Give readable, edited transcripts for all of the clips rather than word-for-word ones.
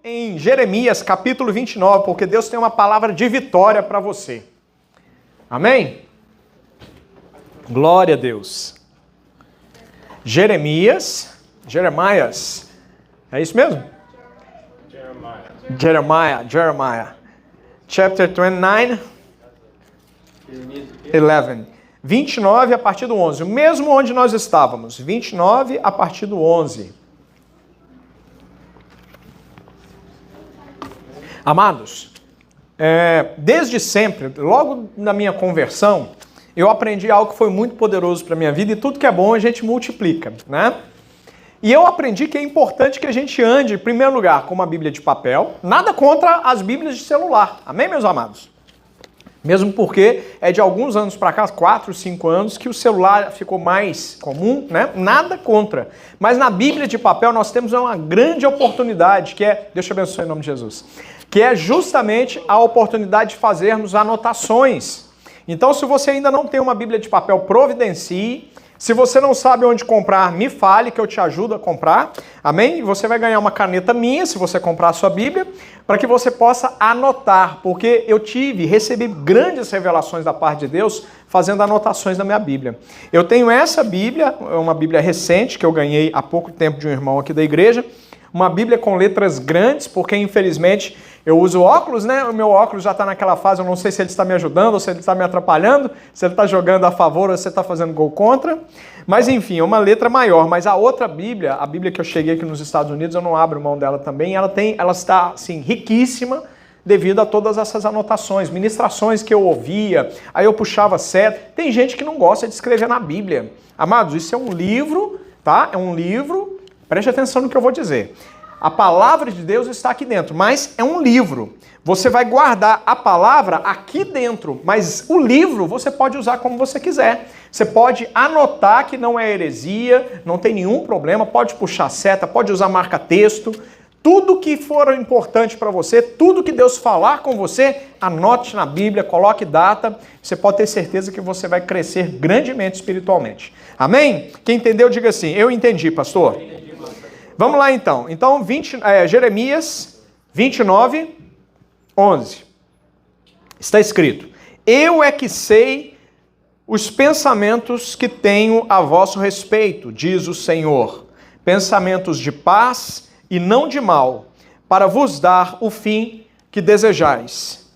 em Jeremias capítulo 29, porque Deus tem uma palavra de vitória para você. Amém? Glória a Deus. Jeremias, é isso mesmo? Jeremiah. Chapter 29, 11. 29 a partir do 11. O mesmo onde nós estávamos. 29 a partir do 11. Amados, desde sempre, logo na minha conversão, eu aprendi algo que foi muito poderoso para a minha vida e tudo que é bom a gente multiplica, né? E eu aprendi que é importante que a gente ande, em primeiro lugar, com uma Bíblia de papel. Nada contra as Bíblias de celular. Amém, meus amados? Mesmo porque é de alguns anos para cá, 4, 5 anos, que o celular ficou mais comum, né? Nada contra. Mas na Bíblia de papel nós temos uma grande oportunidade, que é, Deus te abençoe em nome de Jesus, que é justamente a oportunidade de fazermos anotações. Então, se você ainda não tem uma Bíblia de papel, providencie. Se você não sabe onde comprar, me fale que eu te ajudo a comprar. Amém? E você vai ganhar uma caneta minha, se você comprar a sua Bíblia, para que você possa anotar, porque eu recebi grandes revelações da parte de Deus fazendo anotações na minha Bíblia. Eu tenho essa Bíblia, uma Bíblia recente, que eu ganhei há pouco tempo de um irmão aqui da igreja, uma Bíblia com letras grandes, porque infelizmente eu uso óculos, né? O meu óculos já está naquela fase, eu não sei se ele está me ajudando ou se ele está me atrapalhando, se ele está jogando a favor ou se ele está fazendo gol contra. Mas enfim, é uma letra maior. Mas a outra Bíblia, a Bíblia que eu cheguei aqui nos Estados Unidos, eu não abro mão dela também, ela está assim, riquíssima devido a todas essas anotações, ministrações que eu ouvia, aí eu puxava seta. Tem gente que não gosta de escrever na Bíblia. Amados, isso é um livro, tá? É um livro, preste atenção no que eu vou dizer. A palavra de Deus está aqui dentro, mas é um livro. Você vai guardar a palavra aqui dentro, mas o livro você pode usar como você quiser. Você pode anotar que não é heresia, não tem nenhum problema, pode puxar seta, pode usar marca-texto. Tudo que for importante para você, tudo que Deus falar com você, anote na Bíblia, coloque data. Você pode ter certeza que você vai crescer grandemente espiritualmente. Amém? Quem entendeu, diga assim, eu entendi, pastor. Vamos lá então. Então, Jeremias 29, 11. Está escrito: Eu é que sei os pensamentos que tenho a vosso respeito, diz o Senhor. Pensamentos de paz e não de mal, para vos dar o fim que desejais.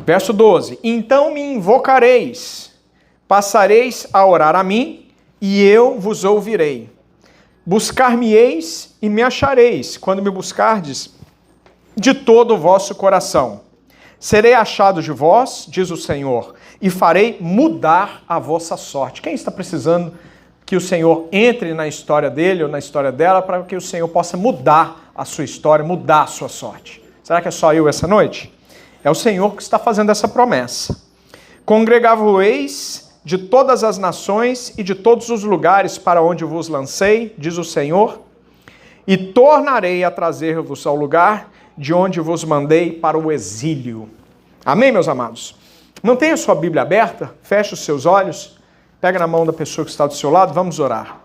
Verso 12. Então me invocareis, passareis a orar a mim, e eu vos ouvirei. Buscar-me-eis e me achareis, quando me buscardes de todo o vosso coração. Serei achado de vós, diz o Senhor, e farei mudar a vossa sorte. Quem está precisando que o Senhor entre na história dele ou na história dela, para que o Senhor possa mudar a sua história, mudar a sua sorte? Será que é só eu essa noite? É o Senhor que está fazendo essa promessa. Congregavo-eis de todas as nações e de todos os lugares para onde vos lancei, diz o Senhor, e tornarei a trazer-vos ao lugar de onde vos mandei para o exílio. Amém, meus amados? Mantenha sua Bíblia aberta, feche os seus olhos, pega na mão da pessoa que está do seu lado, vamos orar.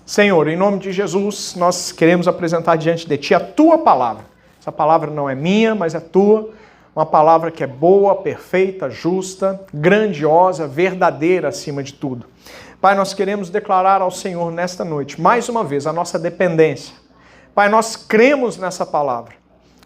Senhor, em nome de Jesus, nós queremos apresentar diante de Ti a Tua palavra. Essa palavra não é minha, mas é Tua. Uma palavra que é boa, perfeita, justa, grandiosa, verdadeira acima de tudo. Pai, nós queremos declarar ao Senhor nesta noite, mais uma vez, a nossa dependência. Pai, nós cremos nessa palavra.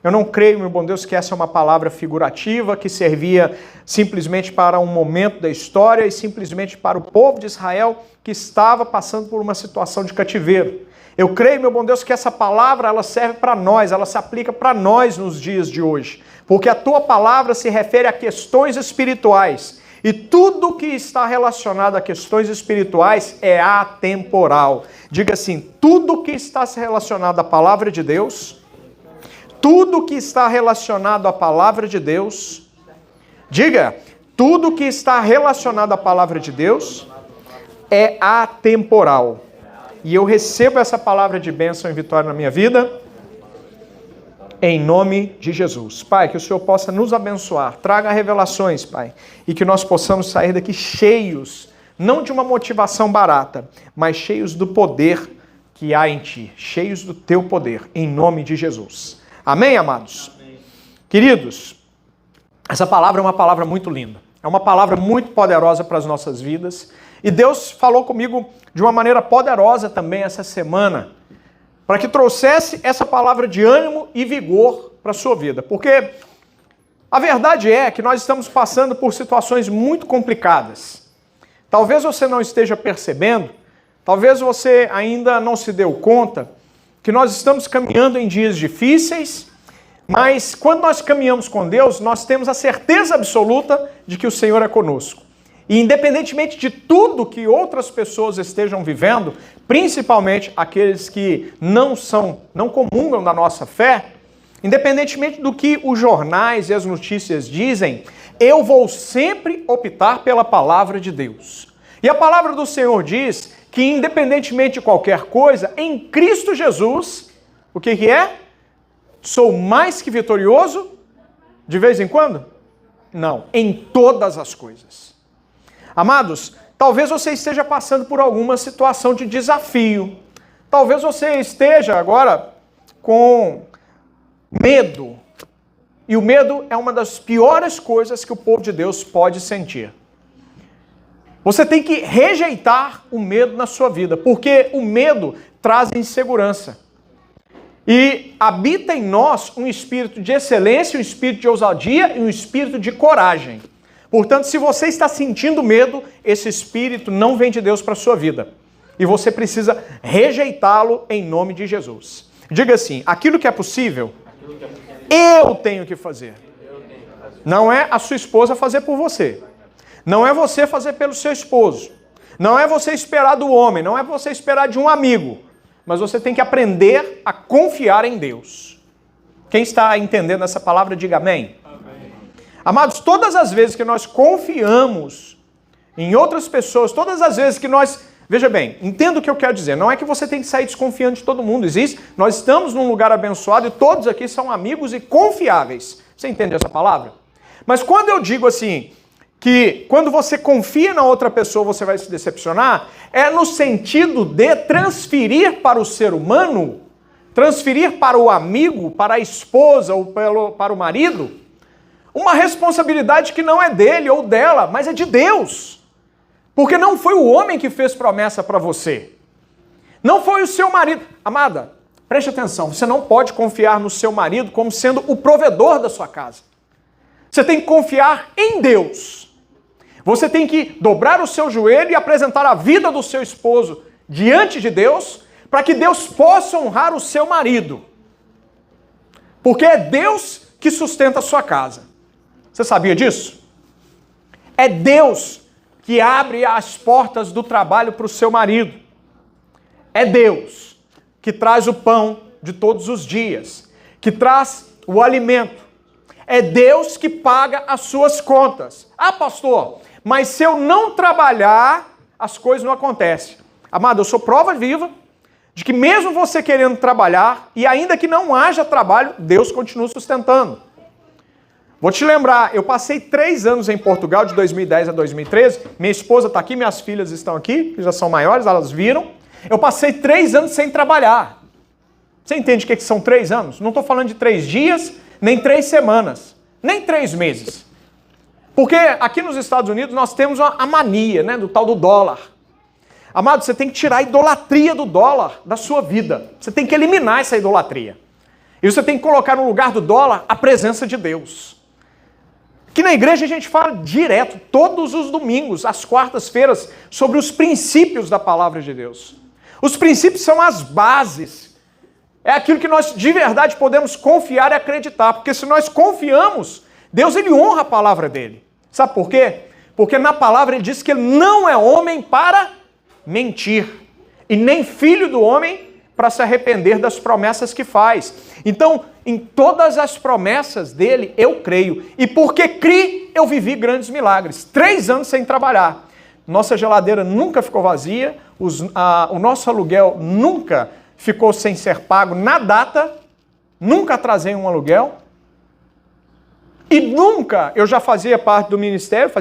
Eu não creio, meu bom Deus, que essa é uma palavra figurativa, que servia simplesmente para um momento da história e simplesmente para o povo de Israel que estava passando por uma situação de cativeiro. Eu creio, meu bom Deus, que essa palavra ela serve para nós, ela se aplica para nós nos dias de hoje. Porque a tua palavra se refere a questões espirituais. E tudo que está relacionado a questões espirituais é atemporal. Diga assim, tudo que está relacionado à palavra de Deus, tudo que está relacionado à palavra de Deus, diga, tudo que está relacionado à palavra de Deus é atemporal. E eu recebo essa palavra de bênção e vitória na minha vida, em nome de Jesus. Pai, que o Senhor possa nos abençoar, traga revelações, Pai, e que nós possamos sair daqui cheios, não de uma motivação barata, mas cheios do poder que há em ti, cheios do teu poder, em nome de Jesus. Amém, amados? Amém. Queridos, essa palavra é uma palavra muito linda. É uma palavra muito poderosa para as nossas vidas. E Deus falou comigo de uma maneira poderosa também essa semana, para que trouxesse essa palavra de ânimo e vigor para a sua vida. Porque a verdade é que nós estamos passando por situações muito complicadas. Talvez você não esteja percebendo, talvez você ainda não se deu conta que nós estamos caminhando em dias difíceis, mas quando nós caminhamos com Deus, nós temos a certeza absoluta de que o Senhor é conosco. E independentemente de tudo que outras pessoas estejam vivendo, principalmente aqueles que não comungam da nossa fé, independentemente do que os jornais e as notícias dizem, eu vou sempre optar pela palavra de Deus. E a palavra do Senhor diz que independentemente de qualquer coisa, em Cristo Jesus, o que é? Sou mais que vitorioso de vez em quando? Não, em todas as coisas. Amados, talvez você esteja passando por alguma situação de desafio. Talvez você esteja agora com medo. E o medo é uma das piores coisas que o povo de Deus pode sentir. Você tem que rejeitar o medo na sua vida, porque o medo traz insegurança. E habita em nós um espírito de excelência, um espírito de ousadia e um espírito de coragem. Portanto, se você está sentindo medo, esse espírito não vem de Deus para a sua vida. E você precisa rejeitá-lo em nome de Jesus. Diga assim, aquilo que é possível, eu tenho que fazer. Não é a sua esposa fazer por você. Não é você fazer pelo seu esposo. Não é você esperar do homem. Não é você esperar de um amigo. Mas você tem que aprender a confiar em Deus. Quem está entendendo essa palavra, diga amém. Amém. Amados, todas as vezes que nós confiamos em outras pessoas, todas as vezes que nós... Veja bem, entenda o que eu quero dizer. Não é que você tem que sair desconfiando de todo mundo. Nós estamos num lugar abençoado e todos aqui são amigos e confiáveis. Você entende essa palavra? Mas quando eu digo assim, que quando você confia na outra pessoa você vai se decepcionar, é no sentido de transferir para o ser humano, transferir para o amigo, para a esposa ou para o marido, uma responsabilidade que não é dele ou dela, mas é de Deus. Porque não foi o homem que fez promessa para você. Não foi o seu marido. Amada, preste atenção, você não pode confiar no seu marido como sendo o provedor da sua casa. Você tem que confiar em Deus. Você tem que dobrar o seu joelho e apresentar a vida do seu esposo diante de Deus, para que Deus possa honrar o seu marido. Porque é Deus que sustenta a sua casa. Você sabia disso? É Deus que abre as portas do trabalho para o seu marido. É Deus que traz o pão de todos os dias, que traz o alimento. É Deus que paga as suas contas. Ah, pastor, mas se eu não trabalhar, as coisas não acontecem. Amado, eu sou prova viva de que mesmo você querendo trabalhar, e ainda que não haja trabalho, Deus continua sustentando. Vou te lembrar, eu passei 3 anos em Portugal, de 2010 a 2013. Minha esposa está aqui, minhas filhas estão aqui, que já são maiores, elas viram. Eu passei 3 anos sem trabalhar. Você entende o que são 3 anos? Não estou falando de 3 dias, nem 3 semanas, nem 3 meses. Porque aqui nos Estados Unidos nós temos a mania, né, do tal do dólar. Amado, você tem que tirar a idolatria do dólar da sua vida. Você tem que eliminar essa idolatria. E você tem que colocar no lugar do dólar a presença de Deus. Aqui na igreja a gente fala direto, todos os domingos, às quartas-feiras, sobre os princípios da palavra de Deus. Os princípios são as bases. É aquilo que nós de verdade podemos confiar e acreditar. Porque se nós confiamos, Deus ele honra a palavra dele. Sabe por quê? Porque na palavra ele diz que ele não é homem para mentir. E nem filho do homem para se arrepender das promessas que faz. Então, em todas as promessas dele, eu creio. E porque criei, eu vivi grandes milagres. 3 anos sem trabalhar. Nossa geladeira nunca ficou vazia, o nosso aluguel nunca ficou sem ser pago na data, nunca atrasei um aluguel. E nunca, eu já fazia parte do ministério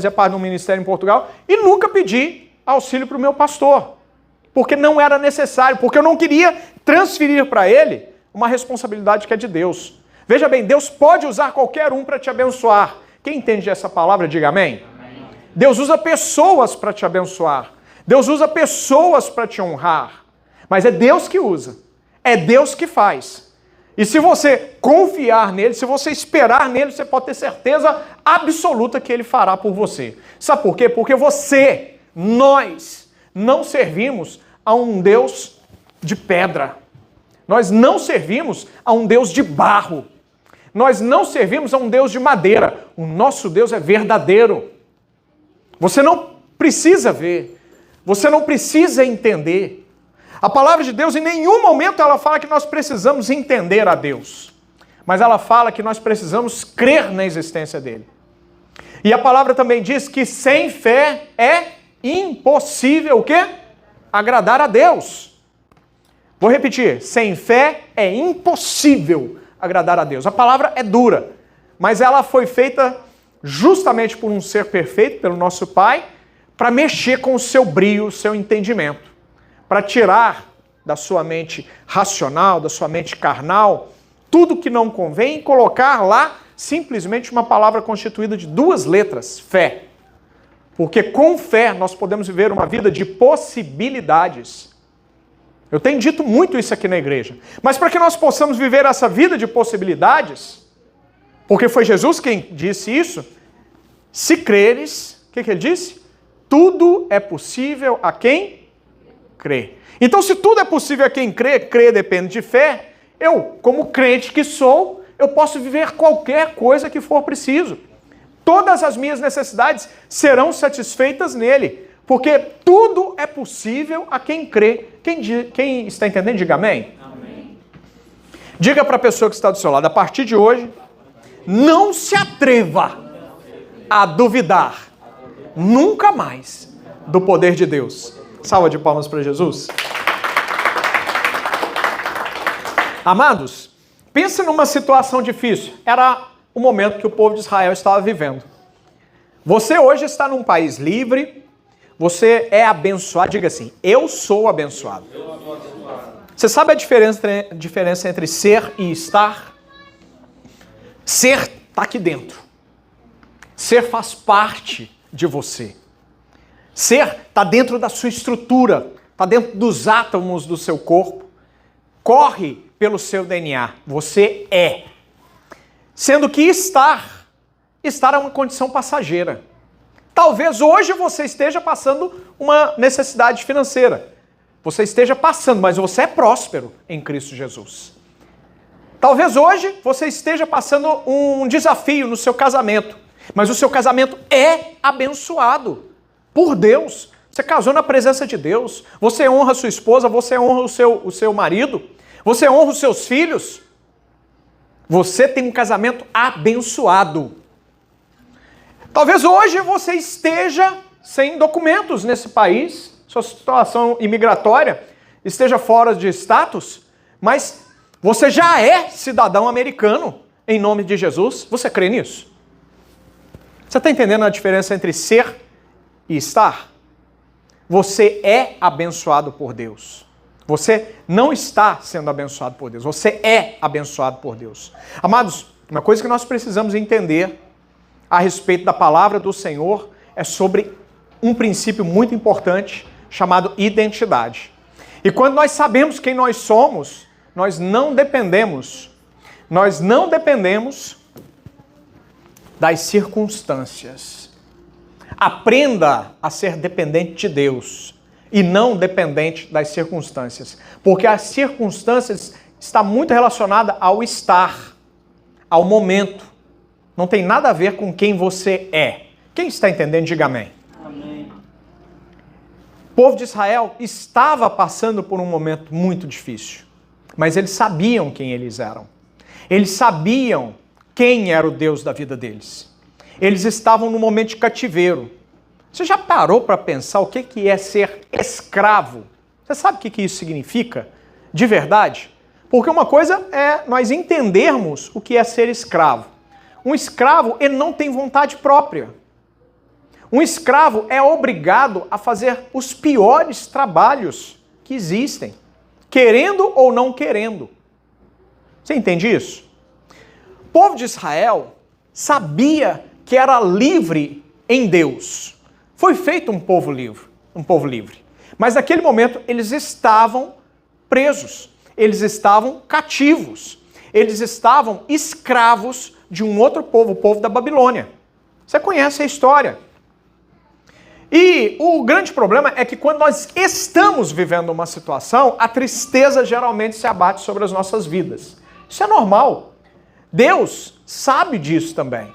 em Portugal, e nunca pedi auxílio para o meu pastor. porque não era necessário, porque eu não queria transferir para ele uma responsabilidade que é de Deus. Veja bem, Deus pode usar qualquer um para te abençoar. Quem entende essa palavra, diga amém. Amém. Deus usa pessoas para te abençoar. Deus usa pessoas para te honrar. Mas é Deus que usa. É Deus que faz. E se você confiar nele, se você esperar nele, você pode ter certeza absoluta que ele fará por você. Sabe por quê? Porque nós, não servimos a um Deus de pedra. Nós não servimos a um Deus de barro. Nós não servimos a um Deus de madeira. O nosso Deus é verdadeiro. Você não precisa ver. Você não precisa entender. A palavra de Deus, em nenhum momento ela fala que nós precisamos entender a Deus. Mas ela fala que nós precisamos crer na existência dele. E a palavra também diz que sem fé é impossível o quê? Agradar a Deus. Vou repetir. Sem fé é impossível agradar a Deus. A palavra é dura, mas ela foi feita justamente por um ser perfeito, pelo nosso Pai, para mexer com o seu brio, o seu entendimento, para tirar da sua mente racional, da sua mente carnal, tudo que não convém e colocar lá simplesmente uma palavra constituída de 2 letras, fé. Porque com fé nós podemos viver uma vida de possibilidades. Eu tenho dito muito isso aqui na igreja. Mas para que nós possamos viver essa vida de possibilidades, porque foi Jesus quem disse isso, se creres, o que ele disse? Tudo é possível a quem crê. Então, se tudo é possível a quem crê, crer depende de fé, eu, como crente que sou, eu posso viver qualquer coisa que for preciso. Todas as minhas necessidades serão satisfeitas nele, porque tudo é possível a quem crê. Quem está entendendo, diga amém. Amém. Diga para a pessoa que está do seu lado, a partir de hoje, não se atreva a duvidar nunca mais do poder de Deus. Salva de palmas para Jesus. Amados, pense numa situação difícil. Era o momento que o povo de Israel estava vivendo. Você hoje está num país livre, você é abençoado. Diga assim, eu sou abençoado. Você sabe a diferença entre ser e estar? Ser está aqui dentro. Ser faz parte de você. Ser está dentro da sua estrutura, está dentro dos átomos do seu corpo, corre pelo seu DNA. Você é. Sendo que estar é uma condição passageira. Talvez hoje você esteja passando uma necessidade financeira. Você esteja passando, mas você é próspero em Cristo Jesus. Talvez hoje você esteja passando um desafio no seu casamento, mas o seu casamento é abençoado por Deus. Você casou na presença de Deus. Você honra a sua esposa, você honra o seu marido, você honra os seus filhos. Você tem um casamento abençoado. Talvez hoje você esteja sem documentos nesse país, sua situação imigratória esteja fora de status, mas você já é cidadão americano em nome de Jesus. Você crê nisso? Você está entendendo a diferença entre ser e estar? Você é abençoado por Deus. Você não está sendo abençoado por Deus. Você é abençoado por Deus. Amados, uma coisa que nós precisamos entender a respeito da palavra do Senhor é sobre um princípio muito importante chamado identidade. E quando nós sabemos quem nós somos, nós não dependemos das circunstâncias. Aprenda a ser dependente de Deus e não dependente das circunstâncias, porque as circunstâncias estão muito relacionadas ao estar, ao momento. Não tem nada a ver com quem você é. Quem está entendendo, diga amém. Amém. O povo de Israel estava passando por um momento muito difícil, mas eles sabiam quem eles eram. Eles sabiam quem era o Deus da vida deles. Eles estavam num momento de cativeiro. Você já parou para pensar o que é ser escravo? Você sabe o que isso significa? De verdade? Porque uma coisa é nós entendermos o que é ser escravo. Um escravo, ele não tem vontade própria. Um escravo é obrigado a fazer os piores trabalhos que existem, querendo ou não querendo. Você entende isso? O povo de Israel sabia que era livre em Deus. Foi feito um povo livre. Mas naquele momento eles estavam presos, eles estavam cativos, eles estavam escravos de um outro povo, o povo da Babilônia. Você conhece a história. E o grande problema é que quando nós estamos vivendo uma situação, a tristeza geralmente se abate sobre as nossas vidas. Isso é normal. Deus sabe disso também.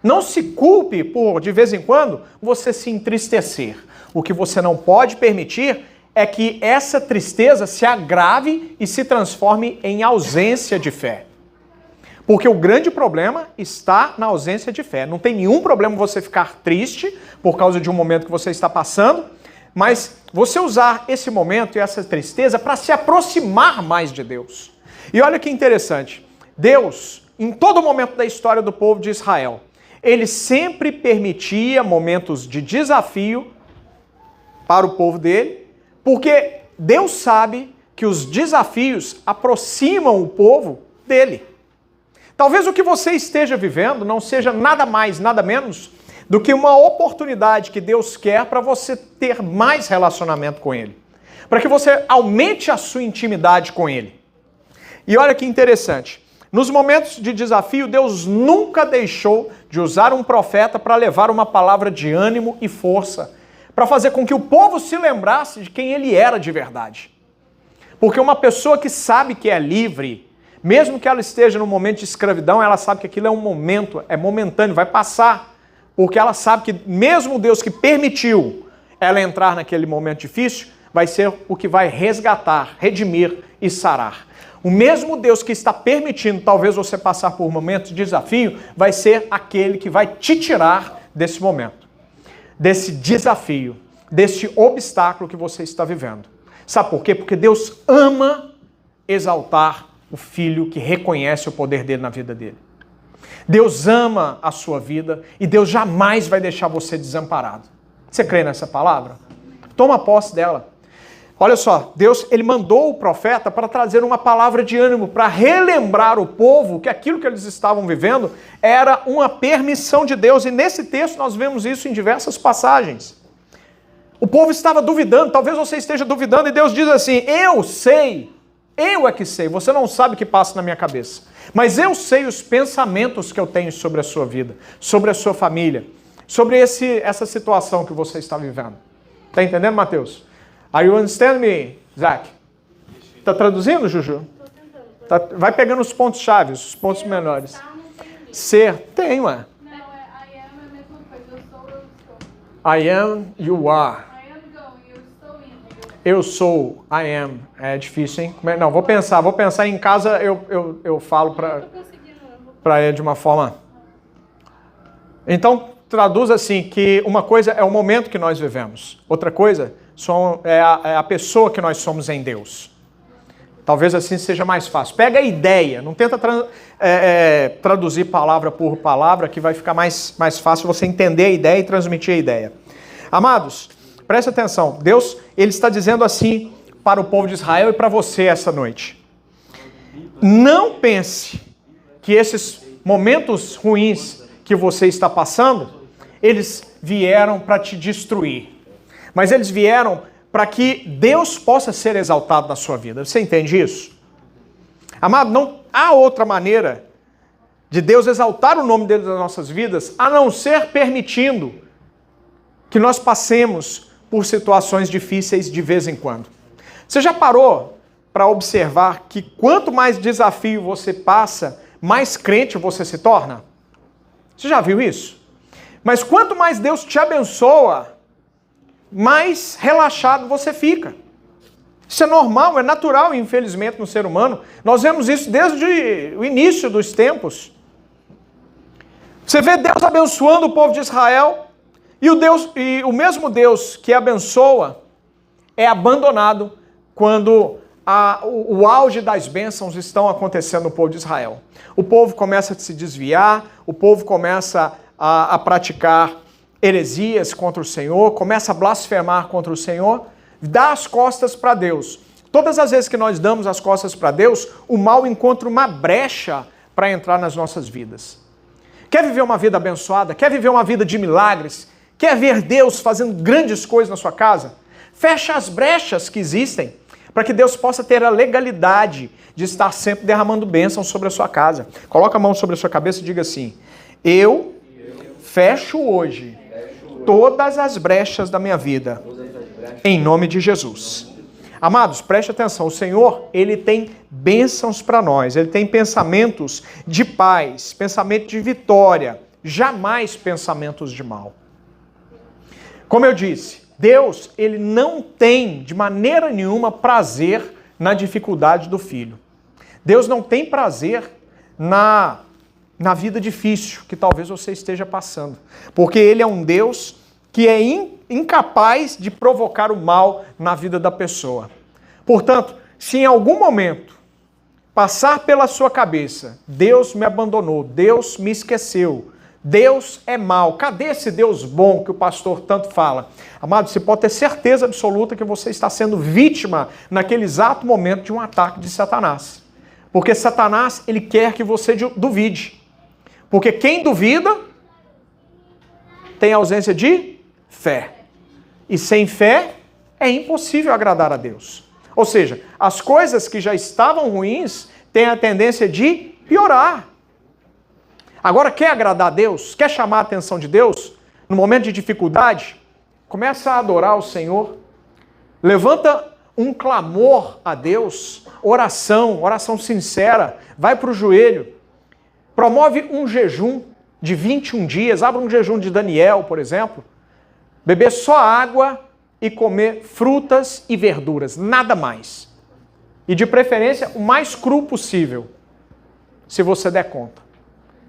Não se culpe por, de vez em quando, você se entristecer. O que você não pode permitir é que essa tristeza se agrave e se transforme em ausência de fé. Porque o grande problema está na ausência de fé. Não tem nenhum problema você ficar triste por causa de um momento que você está passando, mas você usar esse momento e essa tristeza para se aproximar mais de Deus. E olha que interessante. Deus, em todo momento da história do povo de Israel, ele sempre permitia momentos de desafio para o povo dele, porque Deus sabe que os desafios aproximam o povo dele. Talvez o que você esteja vivendo não seja nada mais, nada menos do que uma oportunidade que Deus quer para você ter mais relacionamento com Ele. Para que você aumente a sua intimidade com Ele. E olha que interessante. Nos momentos de desafio, Deus nunca deixou de usar um profeta para levar uma palavra de ânimo e força, para fazer com que o povo se lembrasse de quem Ele era de verdade. Porque uma pessoa que sabe que é livre, mesmo que ela esteja num momento de escravidão, ela sabe que aquilo é um momento, é momentâneo, vai passar. Porque ela sabe que mesmo Deus que permitiu ela entrar naquele momento difícil, vai ser o que vai resgatar, redimir e sarar. O mesmo Deus que está permitindo talvez você passar por momentos de desafio, vai ser aquele que vai te tirar desse momento, desse desafio, desse obstáculo que você está vivendo. Sabe por quê? Porque Deus ama exaltar o filho que reconhece o poder dele na vida dele. Deus ama a sua vida e Deus jamais vai deixar você desamparado. Você crê nessa palavra? Toma posse dela. Olha só, Deus, ele mandou o profeta para trazer uma palavra de ânimo, para relembrar o povo que aquilo que eles estavam vivendo era uma permissão de Deus. E nesse texto nós vemos isso em diversas passagens. O povo estava duvidando, talvez você esteja duvidando, e Deus diz assim: eu sei, eu é que sei, você não sabe o que passa na minha cabeça, mas eu sei os pensamentos que eu tenho sobre a sua vida, sobre a sua família, sobre essa situação que você está vivendo. Está entendendo, Mateus? Are you understand me, Zach? Está traduzindo, Juju? Tá, vai pegando os pontos-chave, os pontos menores. Ser, tem, ué. Não, I am é a mesma coisa. Eu estou. I am, you are. I am going, eu estou indo. Eu sou, I am. É difícil, hein? Não, vou pensar em casa, eu falo para ele de uma forma... Então, traduz assim, que uma coisa é o momento que nós vivemos. Outra coisa é a pessoa que nós somos em Deus. Talvez assim seja mais fácil. Pega a ideia, não tenta traduzir palavra por palavra, que vai ficar mais fácil você entender a ideia e transmitir a ideia. Amados, preste atenção. Deus, ele está dizendo assim para o povo de Israel e para você essa noite. Não pense que esses momentos ruins que você está passando, eles vieram para te destruir. Mas eles vieram para que Deus possa ser exaltado na sua vida. Você entende isso? Amado, não há outra maneira de Deus exaltar o nome dele nas nossas vidas, a não ser permitindo que nós passemos por situações difíceis de vez em quando. Você já parou para observar que quanto mais desafio você passa, mais crente você se torna? Você já viu isso? Mas quanto mais Deus te abençoa, mais relaxado você fica. Isso é normal, é natural, infelizmente, no ser humano. Nós vemos isso desde o início dos tempos. Você vê Deus abençoando o povo de Israel, e o mesmo Deus que abençoa é abandonado quando o auge das bênçãos estão acontecendo no povo de Israel. O povo começa a se desviar, o povo começa a praticar heresias contra o Senhor, começa a blasfemar contra o Senhor. Dá as costas para Deus. Todas as vezes que nós damos as costas para Deus, o mal encontra uma brecha para entrar nas nossas vidas. Quer viver uma vida abençoada? Quer viver uma vida de milagres? Quer ver Deus fazendo grandes coisas na sua casa? Fecha as brechas que existem para que Deus possa ter a legalidade de estar sempre derramando bênçãos sobre a sua casa. Coloca a mão sobre a sua cabeça e diga assim: eu fecho hoje todas as brechas da minha vida, em nome de Jesus. Amados, preste atenção, o Senhor, Ele tem bênçãos para nós, Ele tem pensamentos de paz, pensamento de vitória, jamais pensamentos de mal. Como eu disse, Deus, Ele não tem de maneira nenhuma prazer na dificuldade do filho. Deus não tem prazer na vida difícil que talvez você esteja passando, porque Ele é um Deus que é incapaz de provocar o mal na vida da pessoa. Portanto, se em algum momento passar pela sua cabeça, Deus me abandonou, Deus me esqueceu, Deus é mau, cadê esse Deus bom que o pastor tanto fala? Amado, você pode ter certeza absoluta que você está sendo vítima naquele exato momento de um ataque de Satanás. Porque Satanás, ele quer que você duvide. Porque quem duvida tem ausência de fé. E sem fé é impossível agradar a Deus. Ou seja, as coisas que já estavam ruins têm a tendência de piorar. Agora, quer agradar a Deus? Quer chamar a atenção de Deus? No momento de dificuldade, começa a adorar o Senhor. Levanta um clamor a Deus, oração sincera. Vai para o joelho. Promove um jejum de 21 dias. Abra um jejum de Daniel, por exemplo. Beber só água e comer frutas e verduras, nada mais. E de preferência, o mais cru possível, se você der conta.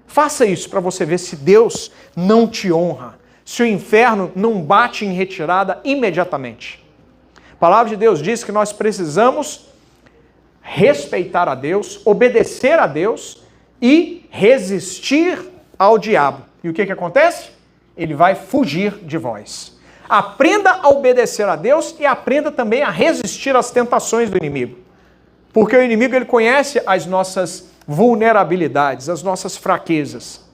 Faça isso para você ver se Deus não te honra, se o inferno não bate em retirada imediatamente. A palavra de Deus diz que nós precisamos respeitar a Deus, obedecer a Deus e resistir ao diabo. E o que acontece? Ele vai fugir de vós. Aprenda a obedecer a Deus e aprenda também a resistir às tentações do inimigo. Porque o inimigo, ele conhece as nossas vulnerabilidades, as nossas fraquezas.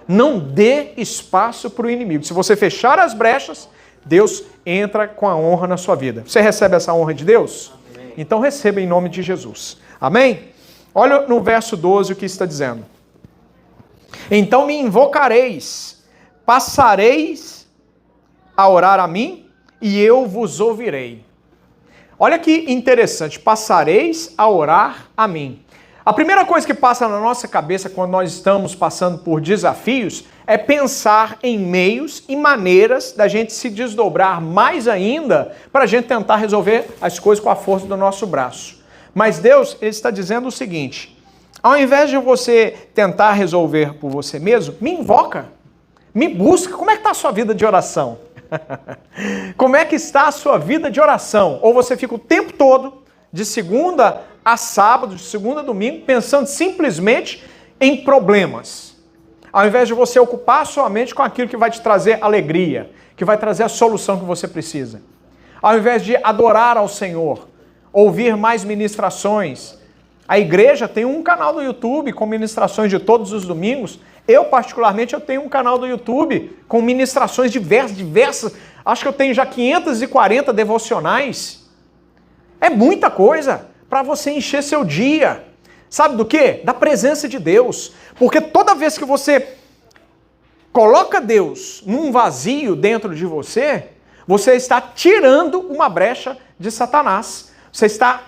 Não dê espaço para o inimigo. Se você fechar as brechas, Deus entra com a honra na sua vida. Você recebe essa honra de Deus? Amém. Então receba em nome de Jesus. Amém? Olha no verso 12 o que está dizendo. Então me invocareis, passareis a orar a mim e eu vos ouvirei. Olha que interessante, passareis a orar a mim. A primeira coisa que passa na nossa cabeça quando nós estamos passando por desafios é pensar em meios e maneiras da gente se desdobrar mais ainda para a gente tentar resolver as coisas com a força do nosso braço. Mas Deus, Ele está dizendo o seguinte, ao invés de você tentar resolver por você mesmo, me invoca, me busca. Como é que está a sua vida de oração? Como é que está a sua vida de oração? Ou você fica o tempo todo, de segunda a sábado, de segunda a domingo, pensando simplesmente em problemas, ao invés de você ocupar a sua mente com aquilo que vai te trazer alegria, que vai trazer a solução que você precisa. Ao invés de adorar ao Senhor, ouvir mais ministrações. A igreja tem um canal no YouTube com ministrações de todos os domingos. Eu, particularmente, eu tenho um canal do YouTube com ministrações diversas. Acho que eu tenho já 540 devocionais. É muita coisa para você encher seu dia. Sabe do quê? Da presença de Deus. Porque toda vez que você coloca Deus num vazio dentro de você, você está tirando uma brecha de Satanás. Você está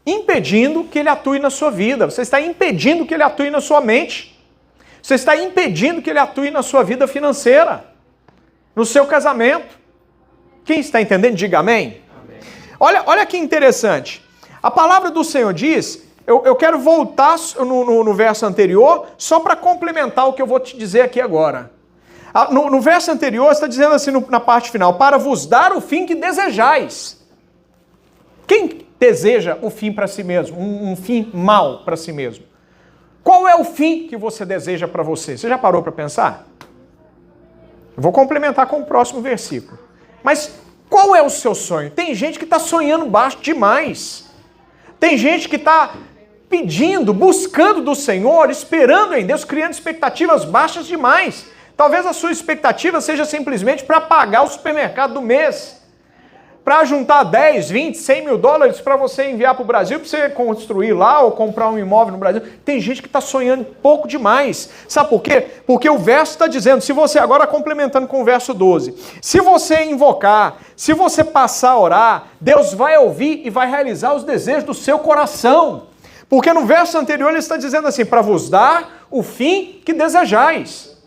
impedindo que ele atue na sua vida. Você está impedindo que ele atue na sua mente. Você está impedindo que ele atue na sua vida financeira, no seu casamento. Quem está entendendo, diga amém. Amém. Olha que interessante. A palavra do Senhor diz, eu quero voltar no verso anterior, só para complementar o que eu vou te dizer aqui agora. No verso anterior está dizendo assim na parte final, para vos dar o fim que desejais. Quem deseja o fim para si mesmo, um fim mau para si mesmo? Qual é o fim que você deseja para você? Você já parou para pensar? Eu vou complementar com o próximo versículo. Mas Qual é o seu sonho? Tem gente que está sonhando baixo demais. Tem gente que está pedindo, buscando do Senhor, esperando em Deus, criando expectativas baixas demais. Talvez a sua expectativa seja simplesmente para pagar o supermercado do mês, para juntar 10, 20, 100 mil dólares para você enviar para o Brasil, para você construir lá ou comprar um imóvel no Brasil. Tem gente que está sonhando pouco demais. Sabe por quê? Porque o verso está dizendo, se você, agora complementando com o verso 12, se você invocar, se você passar a orar, Deus vai ouvir e vai realizar os desejos do seu coração. Porque no verso anterior ele está dizendo assim, para vos dar o fim que desejais.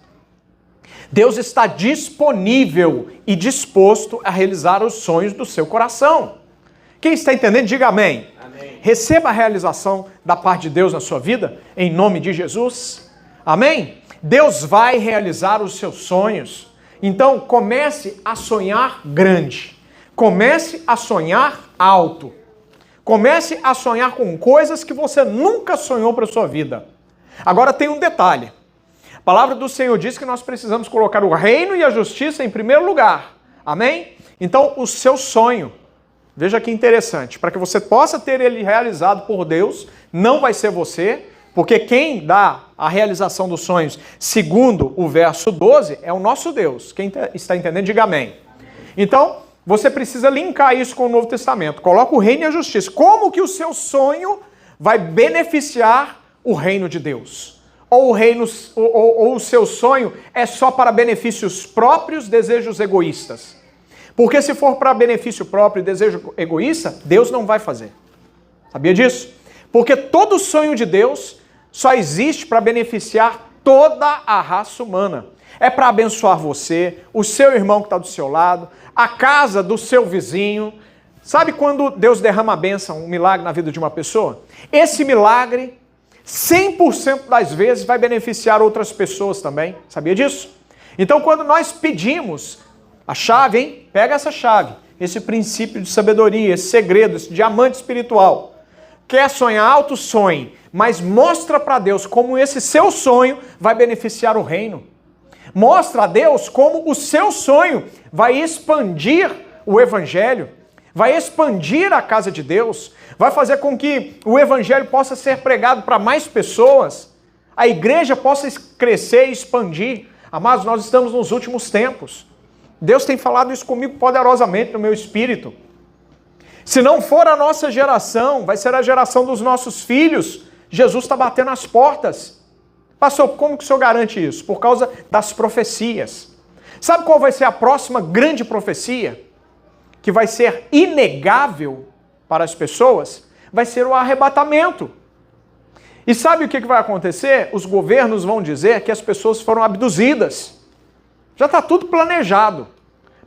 Deus está disponível e disposto a realizar os sonhos do seu coração. Quem está entendendo, diga amém. Amém. Receba a realização da parte de Deus na sua vida, em nome de Jesus. Amém? Deus vai realizar os seus sonhos. Então, comece a sonhar grande. Comece a sonhar alto. Comece a sonhar com coisas que você nunca sonhou para a sua vida. Agora tem um detalhe. A palavra do Senhor diz que nós precisamos colocar o reino e a justiça em primeiro lugar. Amém? Então, o seu sonho, veja que interessante, para que você possa ter ele realizado por Deus, não vai ser você, porque quem dá a realização dos sonhos, segundo o verso 12, é o nosso Deus. Quem está entendendo, diga amém. Então, você precisa linkar isso com o Novo Testamento. Coloca o reino e a justiça. Como que o seu sonho vai beneficiar o reino de Deus? Ou o seu sonho é só para benefícios próprios, desejos egoístas? Porque se for para benefício próprio e desejo egoísta, Deus não vai fazer. Sabia disso? Porque todo sonho de Deus só existe para beneficiar toda a raça humana. É para abençoar você, o seu irmão que está do seu lado, a casa do seu vizinho. Sabe quando Deus derrama a bênção, um milagre na vida de uma pessoa? Esse milagre, 100% das vezes, vai beneficiar outras pessoas também. Sabia disso? Então, quando nós pedimos a chave, hein? Pega essa chave, esse princípio de sabedoria, esse segredo, esse diamante espiritual. Quer sonhar alto? Sonhe, mas mostra para Deus como esse seu sonho vai beneficiar o reino. Mostra a Deus como o seu sonho vai expandir o evangelho, vai expandir a casa de Deus, vai fazer com que o evangelho possa ser pregado para mais pessoas, a igreja possa crescer e expandir. Amados, nós estamos nos últimos tempos. Deus tem falado isso comigo poderosamente no meu espírito. Se não for a nossa geração, vai ser a geração dos nossos filhos. Jesus está batendo as portas. Pastor, como que o senhor garante isso? Por causa das profecias. Sabe qual vai ser a próxima grande profecia? Que vai ser inegável para as pessoas? Vai ser o arrebatamento. E sabe o que vai acontecer? Os governos vão dizer que as pessoas foram abduzidas. Já está tudo planejado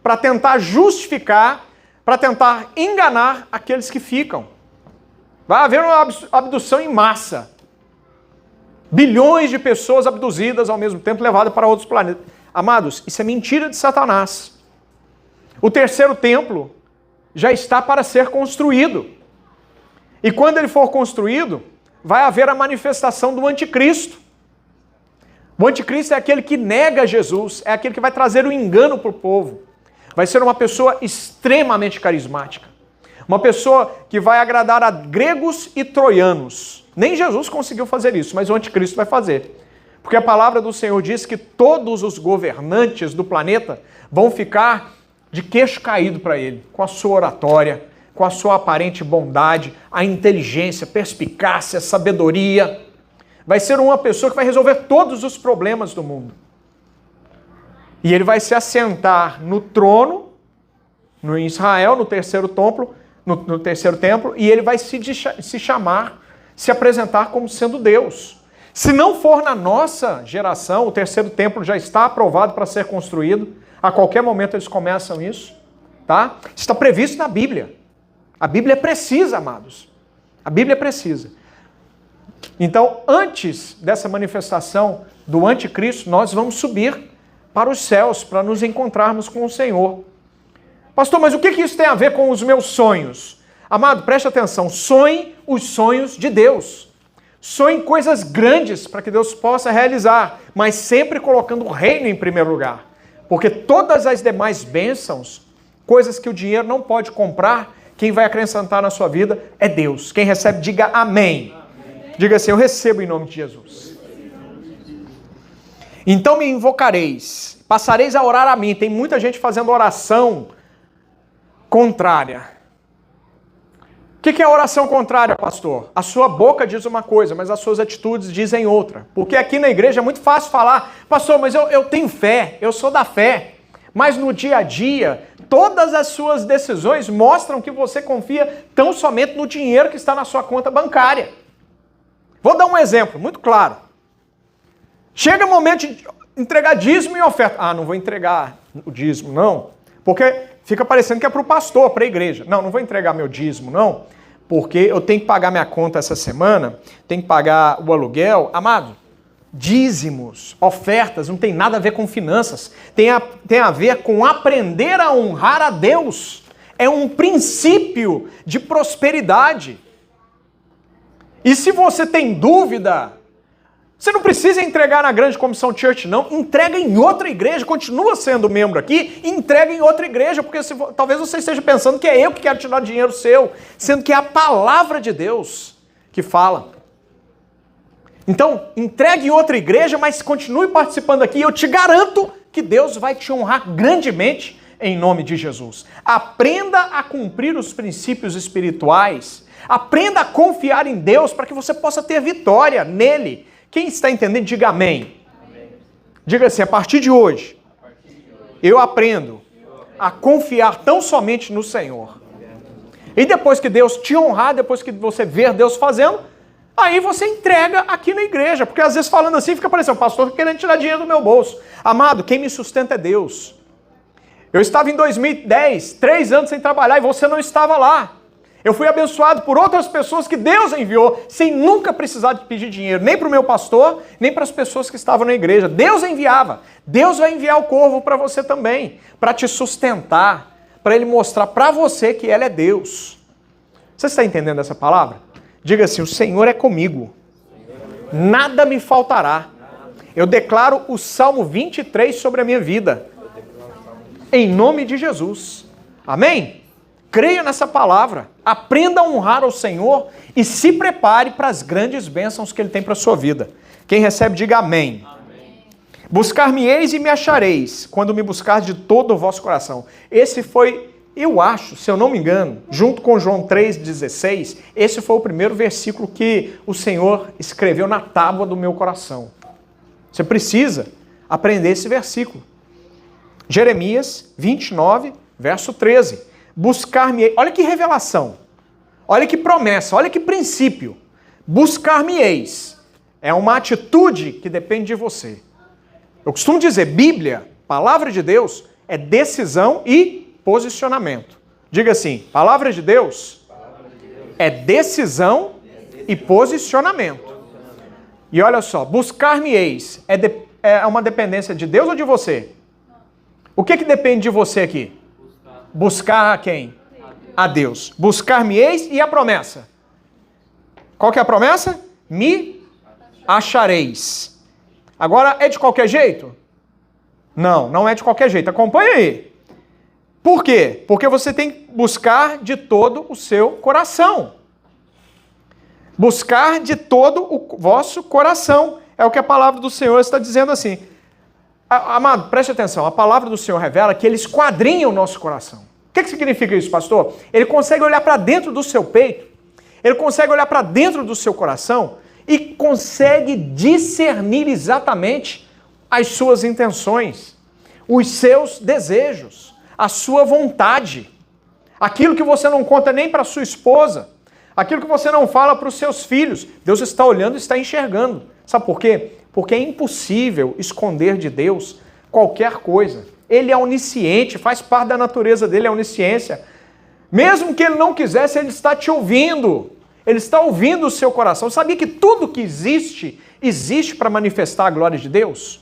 para tentar justificar, para tentar enganar aqueles que ficam. Vai haver uma abdução em massa. Bilhões de pessoas abduzidas ao mesmo tempo, levadas para outros planetas. Amados, isso é mentira de Satanás. O terceiro templo já está para ser construído. E quando ele for construído, vai haver a manifestação do anticristo. O anticristo é aquele que nega Jesus, é aquele que vai trazer o engano para o povo. Vai ser uma pessoa extremamente carismática. Uma pessoa que vai agradar a gregos e troianos. Nem Jesus conseguiu fazer isso, mas o anticristo vai fazer. Porque a palavra do Senhor diz que todos os governantes do planeta vão ficar de queixo caído para ele, com a sua oratória, com a sua aparente bondade, a inteligência, perspicácia, sabedoria. Vai ser uma pessoa que vai resolver todos os problemas do mundo. E ele vai se assentar no trono, no Israel, no terceiro templo, e ele vai se chamar, se apresentar como sendo Deus. Se não for na nossa geração, o terceiro templo já está aprovado para ser construído, a qualquer momento eles começam isso, tá? Está previsto na Bíblia. A Bíblia é precisa, amados. A Bíblia é precisa. Então, antes dessa manifestação do anticristo, nós vamos subir para os céus, para nos encontrarmos com o Senhor. Pastor, mas o que isso tem a ver com os meus sonhos? Amado, preste atenção, sonhe os sonhos de Deus. Sonhe coisas grandes para que Deus possa realizar, mas sempre colocando o reino em primeiro lugar. Porque todas as demais bênçãos, coisas que o dinheiro não pode comprar. Quem vai acrescentar na sua vida é Deus. Quem recebe, diga amém. Diga assim, eu recebo em nome de Jesus. Então me invocareis, passareis a orar a mim. Tem muita gente fazendo oração contrária. O que é oração contrária, pastor? A sua boca diz uma coisa, mas as suas atitudes dizem outra. Porque aqui na igreja é muito fácil falar, pastor, mas eu tenho fé, eu sou da fé. Mas no dia a dia, todas as suas decisões mostram que você confia tão somente no dinheiro que está na sua conta bancária. Vou dar um exemplo muito claro. Chega o momento de entregar dízimo e oferta. Ah, não vou entregar o dízimo, não. Porque fica parecendo que é para o pastor, para a igreja. Não vou entregar meu dízimo, não. Porque eu tenho que pagar minha conta essa semana, tenho que pagar o aluguel. Amado, dízimos, ofertas, não tem nada a ver com finanças. Tem a ver com aprender a honrar a Deus. É um princípio de prosperidade. E se você tem dúvida, você não precisa entregar na Grande Comissão Church, não. Entrega em outra igreja, continua sendo membro aqui, e entrega em outra igreja, porque talvez você esteja pensando que é eu que quero tirar dinheiro seu, sendo que é a palavra de Deus que fala. Então, entregue em outra igreja, mas continue participando aqui, e eu te garanto que Deus vai te honrar grandemente em nome de Jesus. Aprenda a cumprir os princípios espirituais, aprenda a confiar em Deus para que você possa ter vitória nele. Quem está entendendo, diga amém. Amém. Diga assim, a partir de hoje, eu aprendo a confiar tão somente no Senhor. E depois que Deus te honrar, depois que você ver Deus fazendo, aí você entrega aqui na igreja. Porque às vezes falando assim, fica parecendo, pastor, tô querendo tirar dinheiro do meu bolso. Amado, quem me sustenta é Deus. Eu estava em 2010, 3 anos sem trabalhar, e você não estava lá. Eu fui abençoado por outras pessoas que Deus enviou, sem nunca precisar de pedir dinheiro, nem para o meu pastor, nem para as pessoas que estavam na igreja. Deus enviava. Deus vai enviar o corvo para você também, para te sustentar, para ele mostrar para você que ele é Deus. Você está entendendo essa palavra? Diga assim, o Senhor é comigo. Nada me faltará. Eu declaro o Salmo 23 sobre a minha vida. Em nome de Jesus. Amém? Creia nessa palavra, aprenda a honrar ao Senhor e se prepare para as grandes bênçãos que Ele tem para a sua vida. Quem recebe, diga amém. Amém. Buscar-me-eis e me achareis, quando me buscar de todo o vosso coração. Esse foi, eu acho, se eu não me engano, junto com João 3,16, esse foi o primeiro versículo que o Senhor escreveu na tábua do meu coração. Você precisa aprender esse versículo. Jeremias 29, verso 13. Buscar-me-eis, olha que revelação, olha que promessa, olha que princípio. Buscar-me-eis é uma atitude que depende de você. Eu costumo dizer, Bíblia, palavra de Deus, é decisão e posicionamento. Diga assim, palavra de Deus é decisão e posicionamento. E olha só, buscar-me-eis é uma dependência de Deus ou de você? O que depende de você aqui? Buscar a quem? A Deus. Buscar-me-eis e a promessa. Qual que é a promessa? Me achareis. Agora, é de qualquer jeito? Não é de qualquer jeito. Acompanha aí. Por quê? Porque você tem que buscar de todo o seu coração. Buscar de todo o vosso coração. É o que a palavra do Senhor está dizendo assim. Amado, preste atenção, a palavra do Senhor revela que ele esquadrinha o nosso coração. O que significa isso, pastor? Ele consegue olhar para dentro do seu peito, ele consegue olhar para dentro do seu coração e consegue discernir exatamente as suas intenções, os seus desejos, a sua vontade, aquilo que você não conta nem para sua esposa, aquilo que você não fala para os seus filhos. Deus está olhando e está enxergando. Sabe por quê? Porque é impossível esconder de Deus qualquer coisa. Ele é onisciente, faz parte da natureza dele, a onisciência. Mesmo que ele não quisesse, ele está te ouvindo. Ele está ouvindo o seu coração. Sabia que tudo que existe, existe para manifestar a glória de Deus?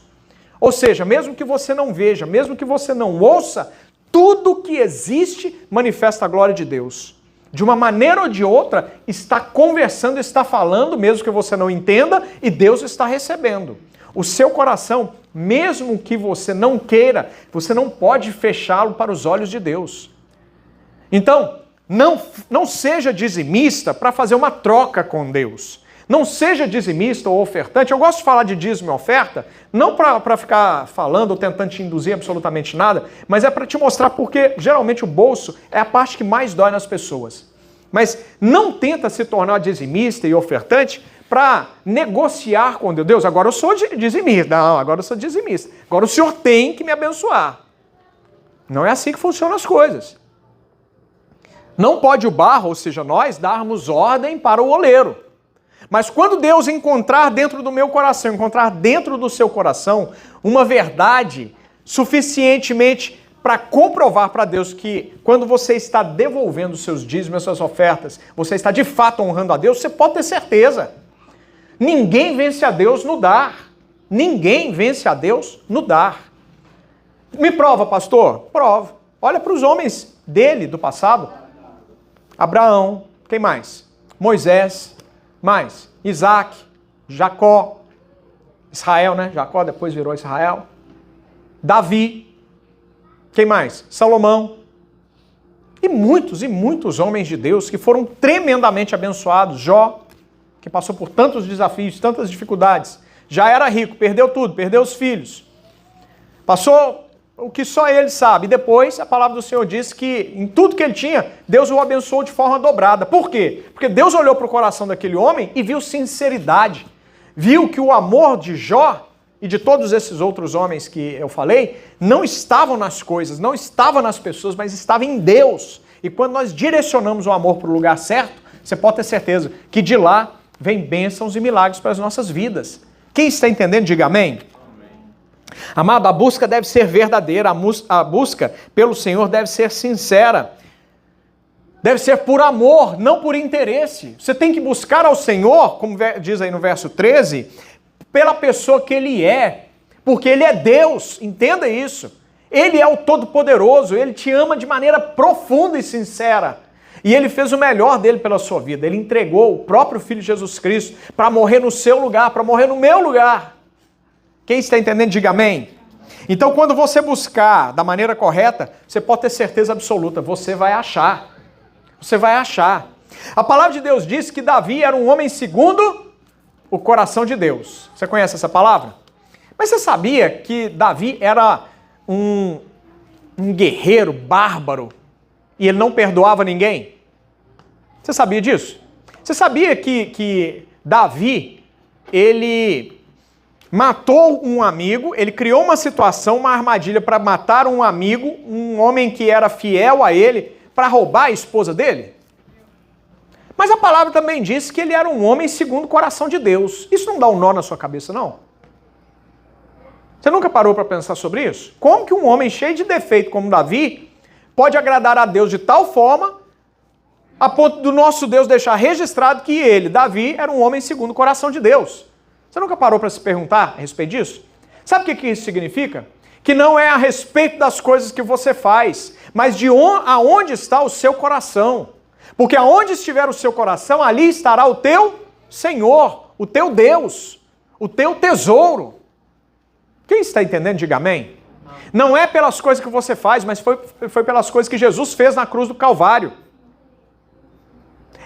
Ou seja, mesmo que você não veja, mesmo que você não ouça, tudo que existe manifesta a glória de Deus. De uma maneira ou de outra, está conversando, está falando, mesmo que você não entenda, e Deus está recebendo. O seu coração, mesmo que você não queira, você não pode fechá-lo para os olhos de Deus. Então, não seja dizimista para fazer uma troca com Deus. Não seja dizimista ou ofertante. Eu gosto de falar de dízimo e oferta, não para ficar falando ou tentando te induzir absolutamente nada, mas é para te mostrar porque geralmente o bolso é a parte que mais dói nas pessoas. Mas não tenta se tornar dizimista e ofertante para negociar com Deus. Deus, agora eu sou dizimista. Não, agora eu sou dizimista. Agora o Senhor tem que me abençoar. Não é assim que funcionam as coisas. Não pode o barro, ou seja, nós, darmos ordem para o oleiro. Mas quando Deus encontrar dentro do meu coração, encontrar dentro do seu coração uma verdade suficientemente para comprovar para Deus que quando você está devolvendo os seus dízimos, as suas ofertas, você está de fato honrando a Deus, você pode ter certeza. Ninguém vence a Deus no dar. Ninguém vence a Deus no dar. Me prova, pastor? Prova. Olha para os homens dele, do passado. Abraão, quem mais? Moisés, mais? Isaac, Jacó, Israel, né? Jacó depois virou Israel. Davi, quem mais? Salomão. E muitos homens de Deus que foram tremendamente abençoados. Jó, que passou por tantos desafios, tantas dificuldades. Já era rico, perdeu tudo, perdeu os filhos. Passou o que só ele sabe. E depois a palavra do Senhor diz que em tudo que ele tinha, Deus o abençoou de forma dobrada. Por quê? Porque Deus olhou para o coração daquele homem e viu sinceridade. Viu que o amor de Jó e de todos esses outros homens que eu falei, não estavam nas coisas, não estava nas pessoas, mas estava em Deus. E quando nós direcionamos o amor para o lugar certo, você pode ter certeza que de lá vem bênçãos e milagres para as nossas vidas. Quem está entendendo, diga amém. Amado, a busca deve ser verdadeira, a busca pelo Senhor deve ser sincera, deve ser por amor, não por interesse. Você tem que buscar ao Senhor, como diz aí no verso 13, pela pessoa que Ele é, porque Ele é Deus, entenda isso. Ele é o Todo-Poderoso, Ele te ama de maneira profunda e sincera. E Ele fez o melhor dele pela sua vida. Ele entregou o próprio Filho Jesus Cristo para morrer no seu lugar, para morrer no meu lugar. Quem está entendendo, diga amém. Então, quando você buscar da maneira correta, você pode ter certeza absoluta, você vai achar. Você vai achar. A palavra de Deus diz que Davi era um homem segundo o coração de Deus. Você conhece essa palavra? Mas você sabia que Davi era um guerreiro bárbaro e ele não perdoava ninguém? Você sabia disso? Você sabia que Davi, ele matou um amigo, ele criou uma situação, uma armadilha para matar um amigo, um homem que era fiel a ele, para roubar a esposa dele? Mas a palavra também diz que ele era um homem segundo o coração de Deus. Isso não dá um nó na sua cabeça, não? Você nunca parou para pensar sobre isso? Como que um homem cheio de defeito como Davi pode agradar a Deus de tal forma, a ponto do nosso Deus deixar registrado que ele, Davi, era um homem segundo o coração de Deus? Você nunca parou para se perguntar a respeito disso? Sabe o que isso significa? Que não é a respeito das coisas que você faz, mas de aonde está o seu coração. Porque aonde estiver o seu coração, ali estará o teu Senhor, o teu Deus, o teu tesouro. Quem está entendendo, diga amém. Não é pelas coisas que você faz, mas foi pelas coisas que Jesus fez na cruz do Calvário.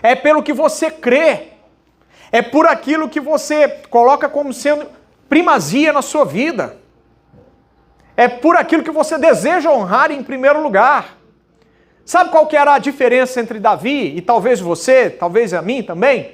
É pelo que você crê. É por aquilo que você coloca como sendo primazia na sua vida. É por aquilo que você deseja honrar em primeiro lugar. Sabe qual que era a diferença entre Davi e talvez você, talvez a mim também?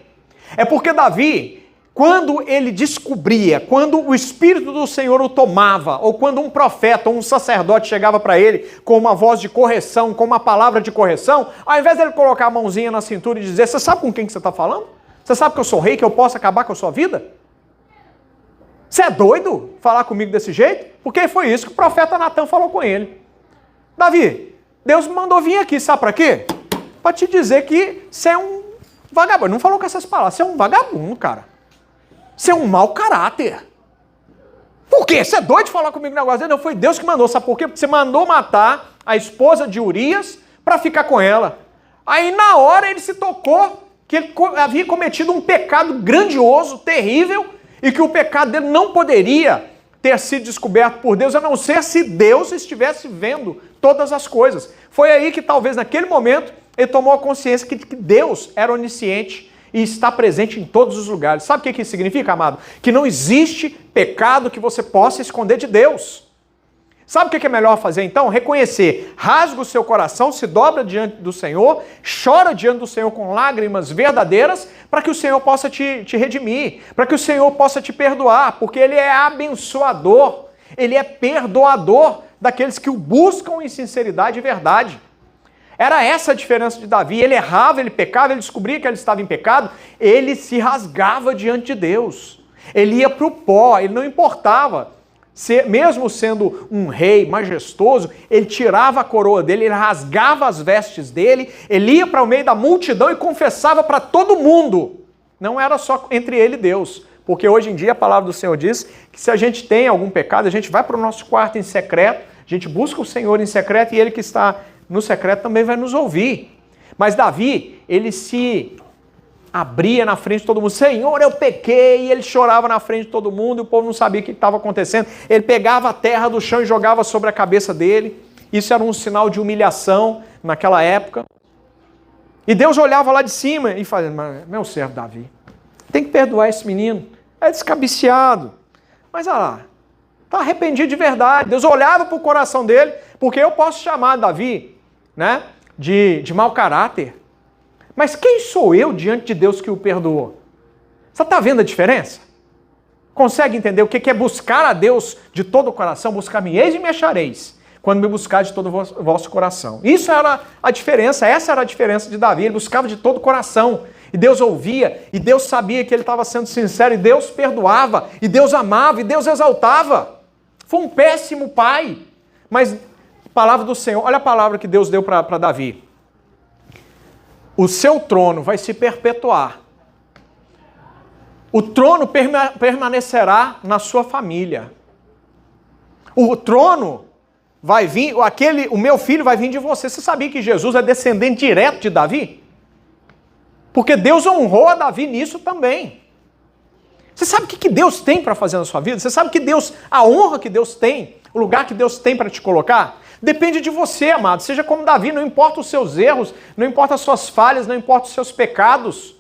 É porque Davi, quando ele descobria, quando o Espírito do Senhor o tomava, ou quando um profeta ou um sacerdote chegava para ele com uma voz de correção, com uma palavra de correção, ao invés dele colocar a mãozinha na cintura e dizer, você sabe com quem que você está falando? Você sabe que eu sou rei, que eu posso acabar com a sua vida? Você é doido falar comigo desse jeito? Porque foi isso que o profeta Natan falou com ele. Davi, Deus me mandou vir aqui, sabe para quê? Para te dizer que você é um vagabundo. Ele não falou com essas palavras, você é um vagabundo, cara. Você é um mau caráter. Por quê? Você é doido de falar comigo um negócio dele? Não, foi Deus que mandou, sabe por quê? Porque você mandou matar a esposa de Urias para ficar com ela. Aí na hora ele se tocou que ele havia cometido um pecado grandioso, terrível, e que o pecado dele não poderia ter sido descoberto por Deus, a não ser se Deus estivesse vendo todas as coisas. Foi aí que talvez naquele momento ele tomou a consciência que Deus era onisciente e está presente em todos os lugares. Sabe o que isso significa, amado? Que não existe pecado que você possa esconder de Deus. Sabe o que é melhor fazer então? Reconhecer, rasga o seu coração, se dobra diante do Senhor, chora diante do Senhor com lágrimas verdadeiras, para que o Senhor possa te redimir, para que o Senhor possa te perdoar, porque Ele é abençoador, Ele é perdoador daqueles que o buscam em sinceridade e verdade. Era essa a diferença de Davi. Ele errava, ele pecava, ele descobria que ele estava em pecado, ele se rasgava diante de Deus. Ele ia para o pó, ele não importava. Mesmo sendo um rei majestoso, ele tirava a coroa dele, ele rasgava as vestes dele, ele ia para o meio da multidão e confessava para todo mundo. Não era só entre ele e Deus. Porque hoje em dia a palavra do Senhor diz que se a gente tem algum pecado, a gente vai para o nosso quarto em secreto, a gente busca o Senhor em secreto e Ele que está no secreto também vai nos ouvir. Mas Davi, ele se abria na frente de todo mundo. Senhor, eu pequei. E ele chorava na frente de todo mundo e o povo não sabia o que estava acontecendo. Ele pegava a terra do chão e jogava sobre a cabeça dele. Isso era um sinal de humilhação naquela época. E Deus olhava lá de cima e falava, meu servo Davi, tem que perdoar esse menino. É descabiciado. Mas olha lá, está arrependido de verdade. Deus olhava para o coração dele, porque eu posso chamar Davi, né, de mau caráter. Mas quem sou eu diante de Deus que o perdoou? Você está vendo a diferença? Consegue entender o que é buscar a Deus de todo o coração? Buscar-me eis e me achareis, quando me buscar de todo o vosso coração. Isso era a diferença, essa era a diferença de Davi. Ele buscava de todo o coração. E Deus ouvia, e Deus sabia que ele estava sendo sincero, e Deus perdoava, e Deus amava, e Deus exaltava. Foi um péssimo pai. Mas, palavra do Senhor, olha a palavra que Deus deu para Davi. O seu trono vai se perpetuar. O trono permanecerá na sua família. O trono vai vir, o meu filho vai vir de você. Você sabia que Jesus é descendente direto de Davi? Porque Deus honrou a Davi nisso também. Você sabe o que Deus tem para fazer na sua vida? Você sabe que a honra que Deus tem, o lugar que Deus tem para te colocar? Depende de você, amado. Seja como Davi, não importa os seus erros, não importa as suas falhas, não importa os seus pecados.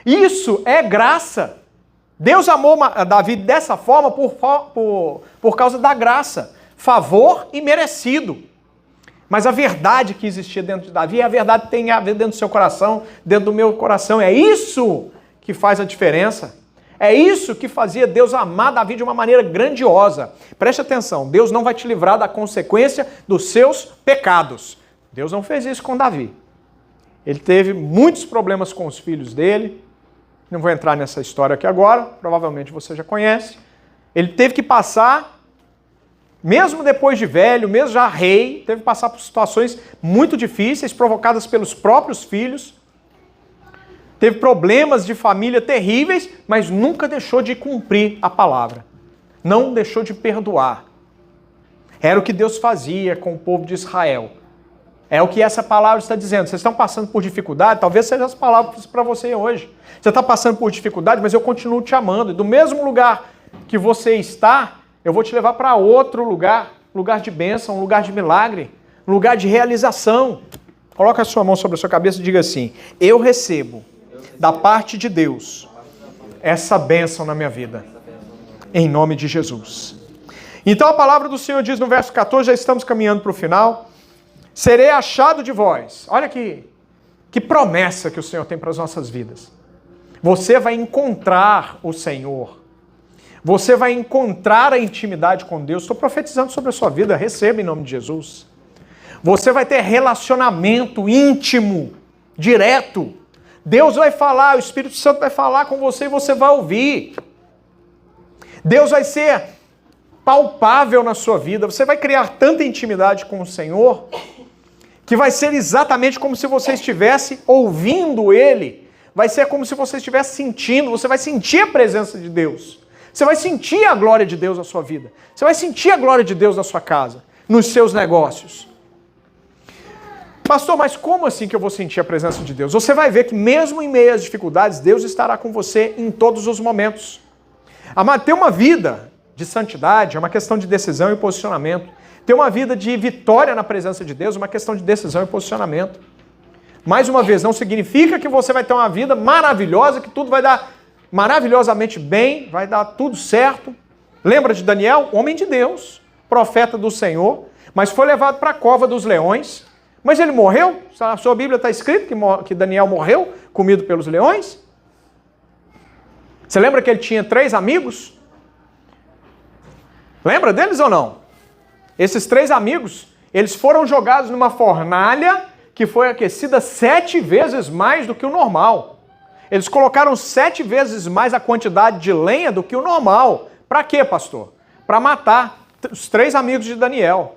Isso é graça. Deus amou Davi dessa forma por causa da graça. Favor e merecido. Mas a verdade que existia dentro de Davi é a verdade que tem a ver dentro do seu coração, dentro do meu coração. É isso que faz a diferença. É isso que fazia Deus amar Davi de uma maneira grandiosa. Preste atenção, Deus não vai te livrar da consequência dos seus pecados. Deus não fez isso com Davi. Ele teve muitos problemas com os filhos dele. Não vou entrar nessa história aqui agora, provavelmente você já conhece. Ele teve que passar, mesmo depois de velho, mesmo já rei, teve que passar por situações muito difíceis, provocadas pelos próprios filhos. Teve problemas de família terríveis, mas nunca deixou de cumprir a palavra. Não deixou de perdoar. Era o que Deus fazia com o povo de Israel. É o que essa palavra está dizendo. Vocês estão passando por dificuldade, talvez seja as palavras para você hoje. Você está passando por dificuldade, mas eu continuo te amando. E do mesmo lugar que você está, eu vou te levar para outro lugar, lugar de bênção, um lugar de milagre, um lugar de realização. Coloca a sua mão sobre a sua cabeça e diga assim, eu recebo da parte de Deus essa bênção na minha vida, em nome de Jesus. Então a palavra do Senhor diz no verso 14, já estamos caminhando para o final, serei achado de vós. Olha que promessa que o Senhor tem para as nossas vidas. Você vai encontrar o Senhor, você vai encontrar a intimidade com Deus. Estou profetizando sobre a sua vida, receba em nome de Jesus. Você vai ter relacionamento íntimo, direto. Deus vai falar, o Espírito Santo vai falar com você e você vai ouvir. Deus vai ser palpável na sua vida. Você vai criar tanta intimidade com o Senhor que vai ser exatamente como se você estivesse ouvindo Ele. Vai ser como se você estivesse sentindo, você vai sentir a presença de Deus. Você vai sentir a glória de Deus na sua vida. Você vai sentir a glória de Deus na sua casa, nos seus negócios. Pastor, mas como assim que eu vou sentir a presença de Deus? Você vai ver que mesmo em meio às dificuldades, Deus estará com você em todos os momentos. Amado, ter uma vida de santidade é uma questão de decisão e posicionamento. Ter uma vida de vitória na presença de Deus é uma questão de decisão e posicionamento. Mais uma vez, não significa que você vai ter uma vida maravilhosa, que tudo vai dar maravilhosamente bem, vai dar tudo certo. Lembra de Daniel? Homem de Deus, profeta do Senhor, mas foi levado para a cova dos leões. Mas ele morreu? Na sua Bíblia está escrito que Daniel morreu, comido pelos leões? Você lembra que ele tinha 3 amigos? Lembra deles ou não? Esses 3 amigos, eles foram jogados numa fornalha que foi aquecida 7 vezes mais do que o normal. Eles colocaram 7 vezes mais a quantidade de lenha do que o normal. Para quê, pastor? Para matar os 3 amigos de Daniel.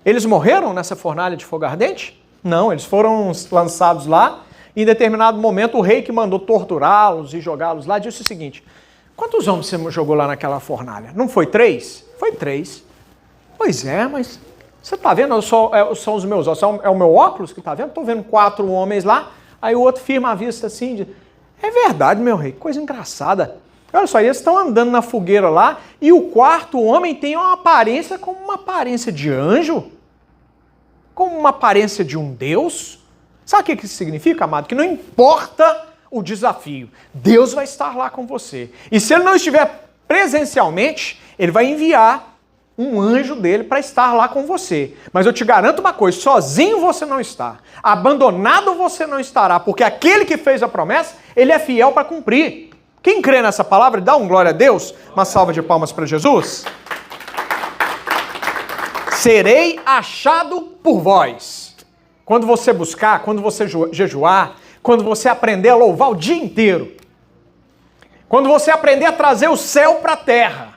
Eles morreram nessa fornalha de fogo ardente? Não, eles foram lançados lá. Em determinado momento, o rei que mandou torturá-los e jogá-los lá disse o seguinte: quantos homens você jogou lá naquela fornalha? Não foi 3? Foi 3. Pois é, mas você está vendo? São os meus olhos. É o meu óculos que está vendo? Estou vendo 4 homens lá. Aí o outro firma a vista assim, diz, é verdade, meu rei, coisa engraçada. Olha só, eles estão andando na fogueira lá e o 4º homem tem uma aparência como uma aparência de anjo, como uma aparência de um Deus. Sabe o que isso significa, amado? Que não importa o desafio, Deus vai estar lá com você. E se ele não estiver presencialmente, ele vai enviar um anjo dele para estar lá com você. Mas eu te garanto uma coisa, sozinho você não está. Abandonado você não estará, porque aquele que fez a promessa, ele é fiel para cumprir. Quem crê nessa palavra, dá um glória a Deus. Uma salva de palmas para Jesus. Serei achado por vós. Quando você buscar, quando você jejuar, quando você aprender a louvar o dia inteiro, quando você aprender a trazer o céu para a terra,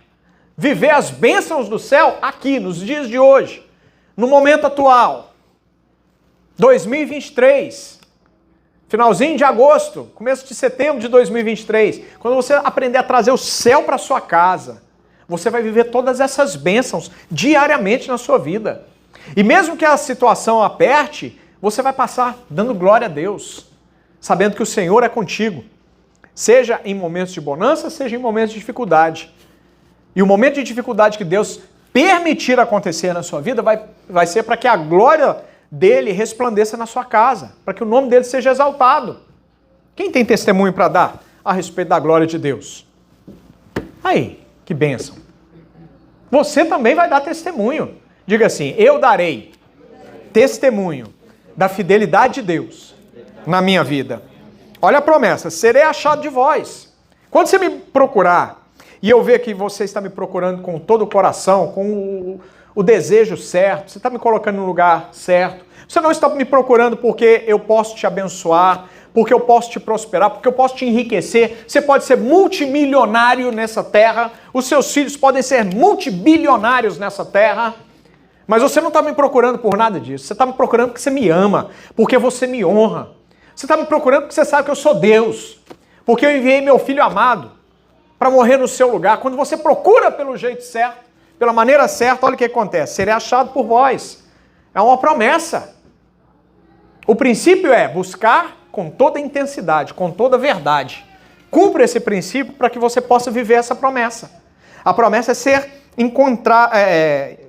viver as bênçãos do céu aqui, nos dias de hoje, no momento atual, 2023, finalzinho de agosto, começo de setembro de 2023, quando você aprender a trazer o céu para sua casa, você vai viver todas essas bênçãos diariamente na sua vida. E mesmo que a situação aperte, você vai passar dando glória a Deus, sabendo que o Senhor é contigo, seja em momentos de bonança, seja em momentos de dificuldade. E o momento de dificuldade que Deus permitir acontecer na sua vida vai ser para que a glória dele resplandeça na sua casa, para que o nome dele seja exaltado. Quem tem testemunho para dar a respeito da glória de Deus? Aí, que bênção. Você também vai dar testemunho. Diga assim, eu darei testemunho da fidelidade de Deus na minha vida. Olha a promessa, serei achado de vós. Quando você me procurar, e eu ver que você está me procurando com todo o coração, com o desejo certo, você está me colocando no lugar certo, você não está me procurando porque eu posso te abençoar, porque eu posso te prosperar, porque eu posso te enriquecer, você pode ser multimilionário nessa terra, os seus filhos podem ser multibilionários nessa terra, mas você não está me procurando por nada disso, você está me procurando porque você me ama, porque você me honra, você está me procurando porque você sabe que eu sou Deus, porque eu enviei meu Filho amado para morrer no seu lugar. Quando você procura pelo jeito certo, pela maneira certa, olha o que acontece. Serei achado por vós. É uma promessa. O princípio é buscar com toda intensidade, com toda verdade. Cumpra esse princípio para que você possa viver essa promessa. A promessa é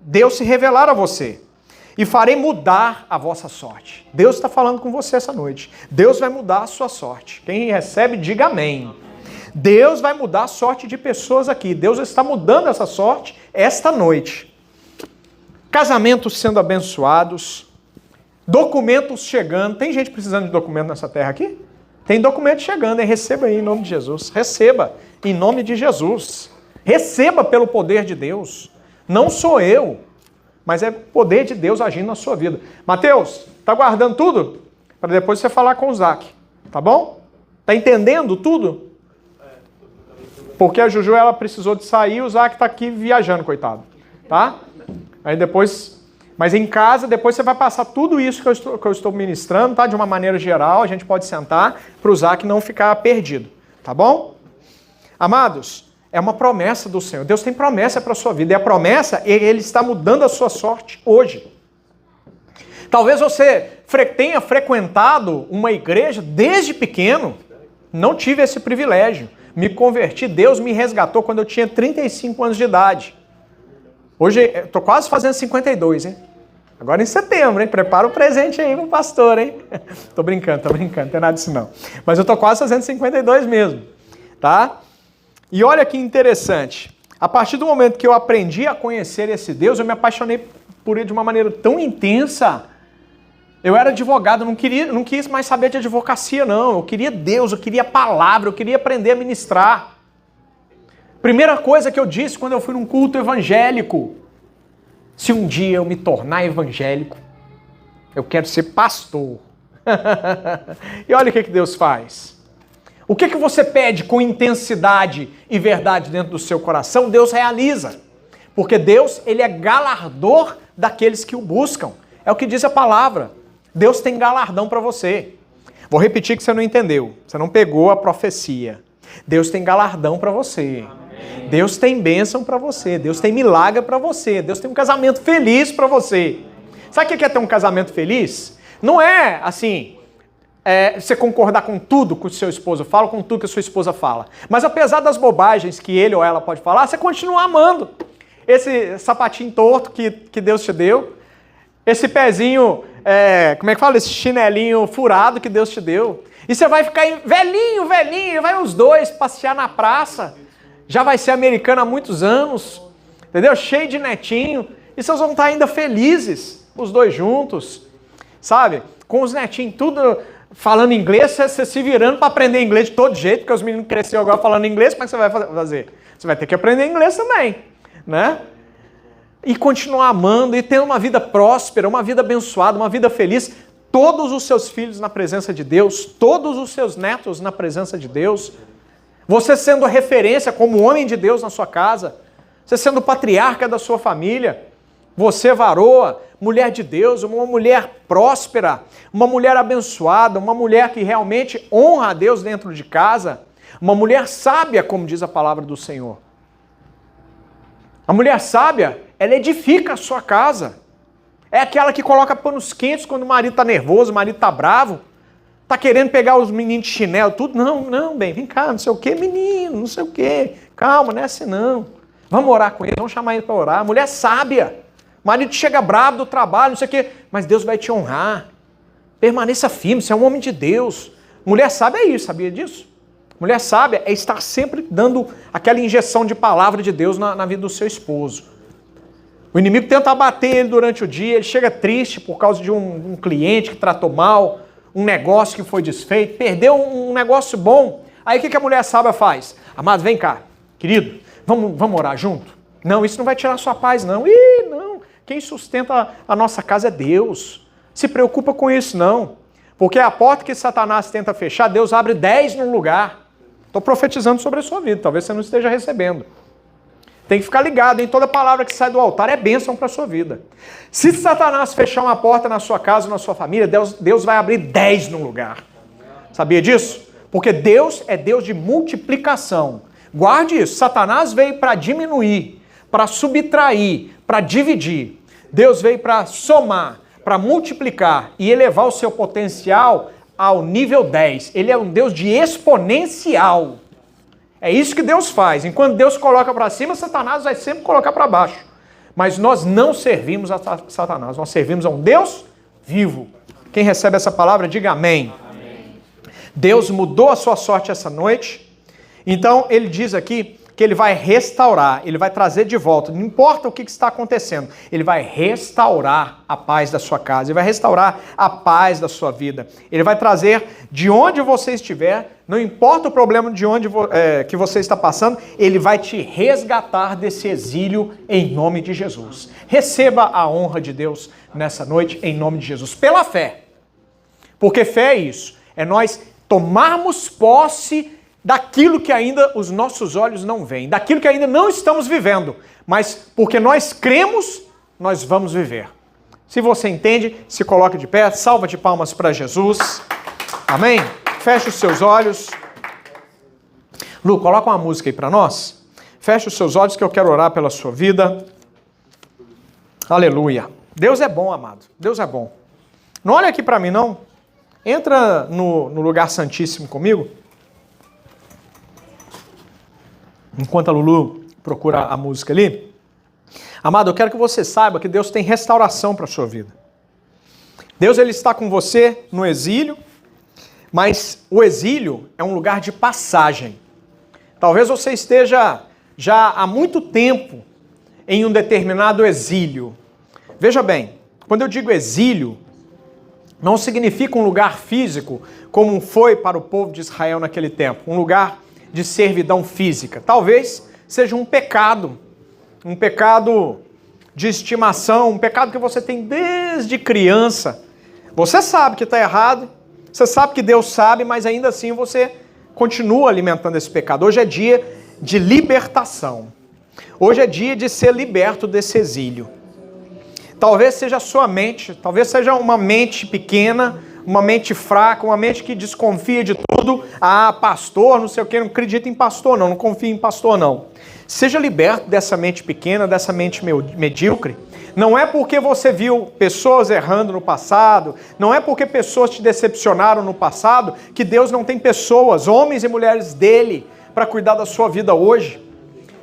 Deus se revelar a você. E farei mudar a vossa sorte. Deus está falando com você essa noite. Deus vai mudar a sua sorte. Quem recebe, diga amém. Deus vai mudar a sorte de pessoas aqui. Deus está mudando essa sorte esta noite. Casamentos sendo abençoados, documentos chegando. Tem gente precisando de documento nessa terra aqui? Tem documento chegando, hein? Receba aí em nome de Jesus. Receba em nome de Jesus. Receba pelo poder de Deus. Não sou eu, mas é o poder de Deus agindo na sua vida. Mateus, tá guardando tudo? Para depois você falar com o Zac. Tá bom? Tá entendendo tudo? Porque a Juju, ela precisou de sair, o Zac tá aqui viajando, coitado. Tá? Aí depois... Mas em casa, depois você vai passar tudo isso que eu estou ministrando, tá? De uma maneira geral, a gente pode sentar para o Zac não ficar perdido. Tá bom? Amados, é uma promessa do Senhor. Deus tem promessa para a sua vida. E a promessa, Ele está mudando a sua sorte hoje. Talvez você tenha frequentado uma igreja desde pequeno. Não tive esse privilégio. Me converti, Deus me resgatou quando eu tinha 35 anos de idade. Hoje, estou quase fazendo 52, hein? Agora em setembro, hein? Prepara o presente aí pro pastor, hein? Tô brincando, não tem nada disso não. Mas eu tô quase fazendo 52 mesmo, tá? E olha que interessante. A partir do momento que eu aprendi a conhecer esse Deus, eu me apaixonei por ele de uma maneira tão intensa. Eu era advogado, não quis mais saber de advocacia, não. Eu queria Deus, eu queria a palavra, eu queria aprender a ministrar. Primeira coisa que eu disse quando eu fui num culto evangélico: se um dia eu me tornar evangélico, eu quero ser pastor. E olha o que Deus faz. O que você pede com intensidade e verdade dentro do seu coração, Deus realiza. Porque Deus, ele é galardor daqueles que o buscam. É o que diz a palavra. Deus tem galardão para você. Vou repetir que você não entendeu. Você não pegou a profecia. Deus tem galardão para você. Amém. Deus tem bênção para você. Deus tem milagre para você. Deus tem um casamento feliz para você. Sabe o que é ter um casamento feliz? Não é assim, você concordar com tudo que o seu esposo fala, com tudo que a sua esposa fala. Mas apesar das bobagens que ele ou ela pode falar, você continua amando. Esse sapatinho torto que Deus te deu, esse pezinho, como é que fala? Esse chinelinho furado que Deus te deu. E você vai ficar velhinho, vai os dois passear na praça. Já vai ser americano há muitos anos, entendeu? Cheio de netinho. E vocês vão estar ainda felizes, os dois juntos, sabe? Com os netinhos tudo falando inglês, você se virando para aprender inglês de todo jeito, porque os meninos cresceram agora falando inglês, como é que você vai fazer? Você vai ter que aprender inglês também, né? E continuar amando e tendo uma vida próspera, uma vida abençoada, uma vida feliz. Todos os seus filhos na presença de Deus, todos os seus netos na presença de Deus. Você sendo referência como homem de Deus na sua casa. Você sendo patriarca da sua família. Você, varoa, mulher de Deus, uma mulher próspera, uma mulher abençoada, uma mulher que realmente honra a Deus dentro de casa. Uma mulher sábia, como diz a palavra do Senhor. A mulher sábia, ela edifica a sua casa. É aquela que coloca panos quentes quando o marido está nervoso, o marido está bravo, está querendo pegar os meninos de chinelo, tudo. Não, bem, vem cá, não sei o que, menino, não sei o que. Calma, não é assim não. Vamos orar com ele, vamos chamar ele para orar. A mulher sábia. O marido chega bravo do trabalho, não sei o que, mas Deus vai te honrar. Permaneça firme, você é um homem de Deus. Mulher sábia é isso, sabia disso? Mulher sábia é estar sempre dando aquela injeção de palavra de Deus na vida do seu esposo. O inimigo tenta abater ele durante o dia, ele chega triste por causa de um cliente que tratou mal, um negócio que foi desfeito, perdeu um negócio bom. Aí o que a mulher sábia faz? Amado, vem cá, querido, vamos orar junto? Não, isso não vai tirar sua paz, não. Não, quem sustenta a nossa casa é Deus. Se preocupa com isso, não. Porque a porta que Satanás tenta fechar, Deus abre 10 num lugar. Estou profetizando sobre a sua vida, talvez você não esteja recebendo. Tem que ficar ligado, em toda palavra que sai do altar é bênção para a sua vida. Se Satanás fechar uma porta na sua casa, na sua família, Deus vai abrir 10 num lugar. Sabia disso? Porque Deus é Deus de multiplicação. Guarde isso, Satanás veio para diminuir, para subtrair, para dividir. Deus veio para somar, para multiplicar e elevar o seu potencial ao nível 10. Ele é um Deus de exponencial. É isso que Deus faz. Enquanto Deus coloca para cima, Satanás vai sempre colocar para baixo. Mas nós não servimos a Satanás, nós servimos a um Deus vivo. Quem recebe essa palavra, diga amém. Amém. Deus mudou a sua sorte essa noite. Então, ele diz aqui que ele vai restaurar, ele vai trazer de volta, não importa o que está acontecendo, ele vai restaurar a paz da sua casa, ele vai restaurar a paz da sua vida, ele vai trazer de onde você estiver, não importa o problema de onde que você está passando, ele vai te resgatar desse exílio em nome de Jesus. Receba a honra de Deus nessa noite em nome de Jesus, pela fé, porque fé é isso, é nós tomarmos posse daquilo que ainda os nossos olhos não veem, daquilo que ainda não estamos vivendo, mas porque nós cremos, nós vamos viver. Se você entende, se coloque de pé, salva de palmas para Jesus. Amém? Feche os seus olhos. Lu, coloca uma música aí para nós. Feche os seus olhos que eu quero orar pela sua vida. Aleluia. Deus é bom, amado. Deus é bom. Não olha aqui para mim, não. Entra no lugar santíssimo comigo. Enquanto a Lulu procura a música ali. Amado, eu quero que você saiba que Deus tem restauração para a sua vida. Deus, ele está com você no exílio, mas o exílio é um lugar de passagem. Talvez você esteja já há muito tempo em um determinado exílio. Veja bem, quando eu digo exílio, não significa um lugar físico, como foi para o povo de Israel naquele tempo, um lugar de servidão física. Talvez seja um pecado de estimação, um pecado que você tem desde criança. Você sabe que está errado, você sabe que Deus sabe, mas ainda assim você continua alimentando esse pecado. Hoje é dia de libertação. Hoje é dia de ser liberto desse exílio. Talvez seja a sua mente, talvez seja uma mente pequena, uma mente fraca, uma mente que desconfia de tudo. Ah, pastor, não sei o que, não acredita em pastor não confia em pastor não. Seja liberto dessa mente pequena, dessa mente medíocre. Não é porque você viu pessoas errando no passado, não é porque pessoas te decepcionaram no passado, que Deus não tem pessoas, homens e mulheres dele, para cuidar da sua vida hoje.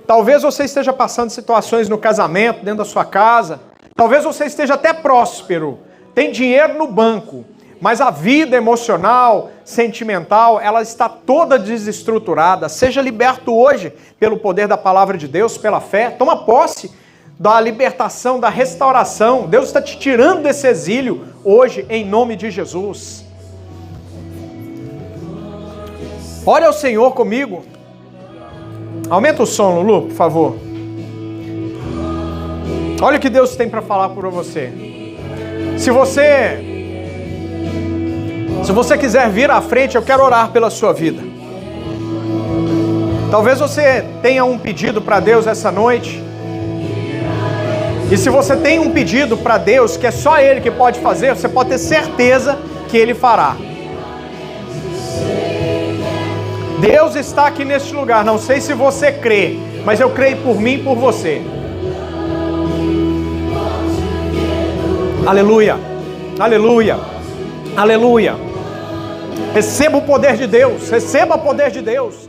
Talvez você esteja passando situações no casamento, dentro da sua casa. Talvez você esteja até próspero, tem dinheiro no banco, mas a vida emocional, sentimental, ela está toda desestruturada. Seja liberto hoje pelo poder da palavra de Deus, pela fé. Toma posse da libertação, da restauração. Deus está te tirando desse exílio hoje, em nome de Jesus. Ore ao Senhor comigo. Aumenta o som, Lulu, por favor. Olha o que Deus tem para falar por você. Se você quiser vir à frente, eu quero orar pela sua vida. Talvez você tenha um pedido para Deus essa noite. E se você tem um pedido para Deus, que é só Ele que pode fazer, você pode ter certeza que Ele fará. Deus está aqui neste lugar. Não sei se você crê, mas eu creio por mim e por você. Aleluia, aleluia, aleluia. Receba o poder de Deus, receba o poder de Deus.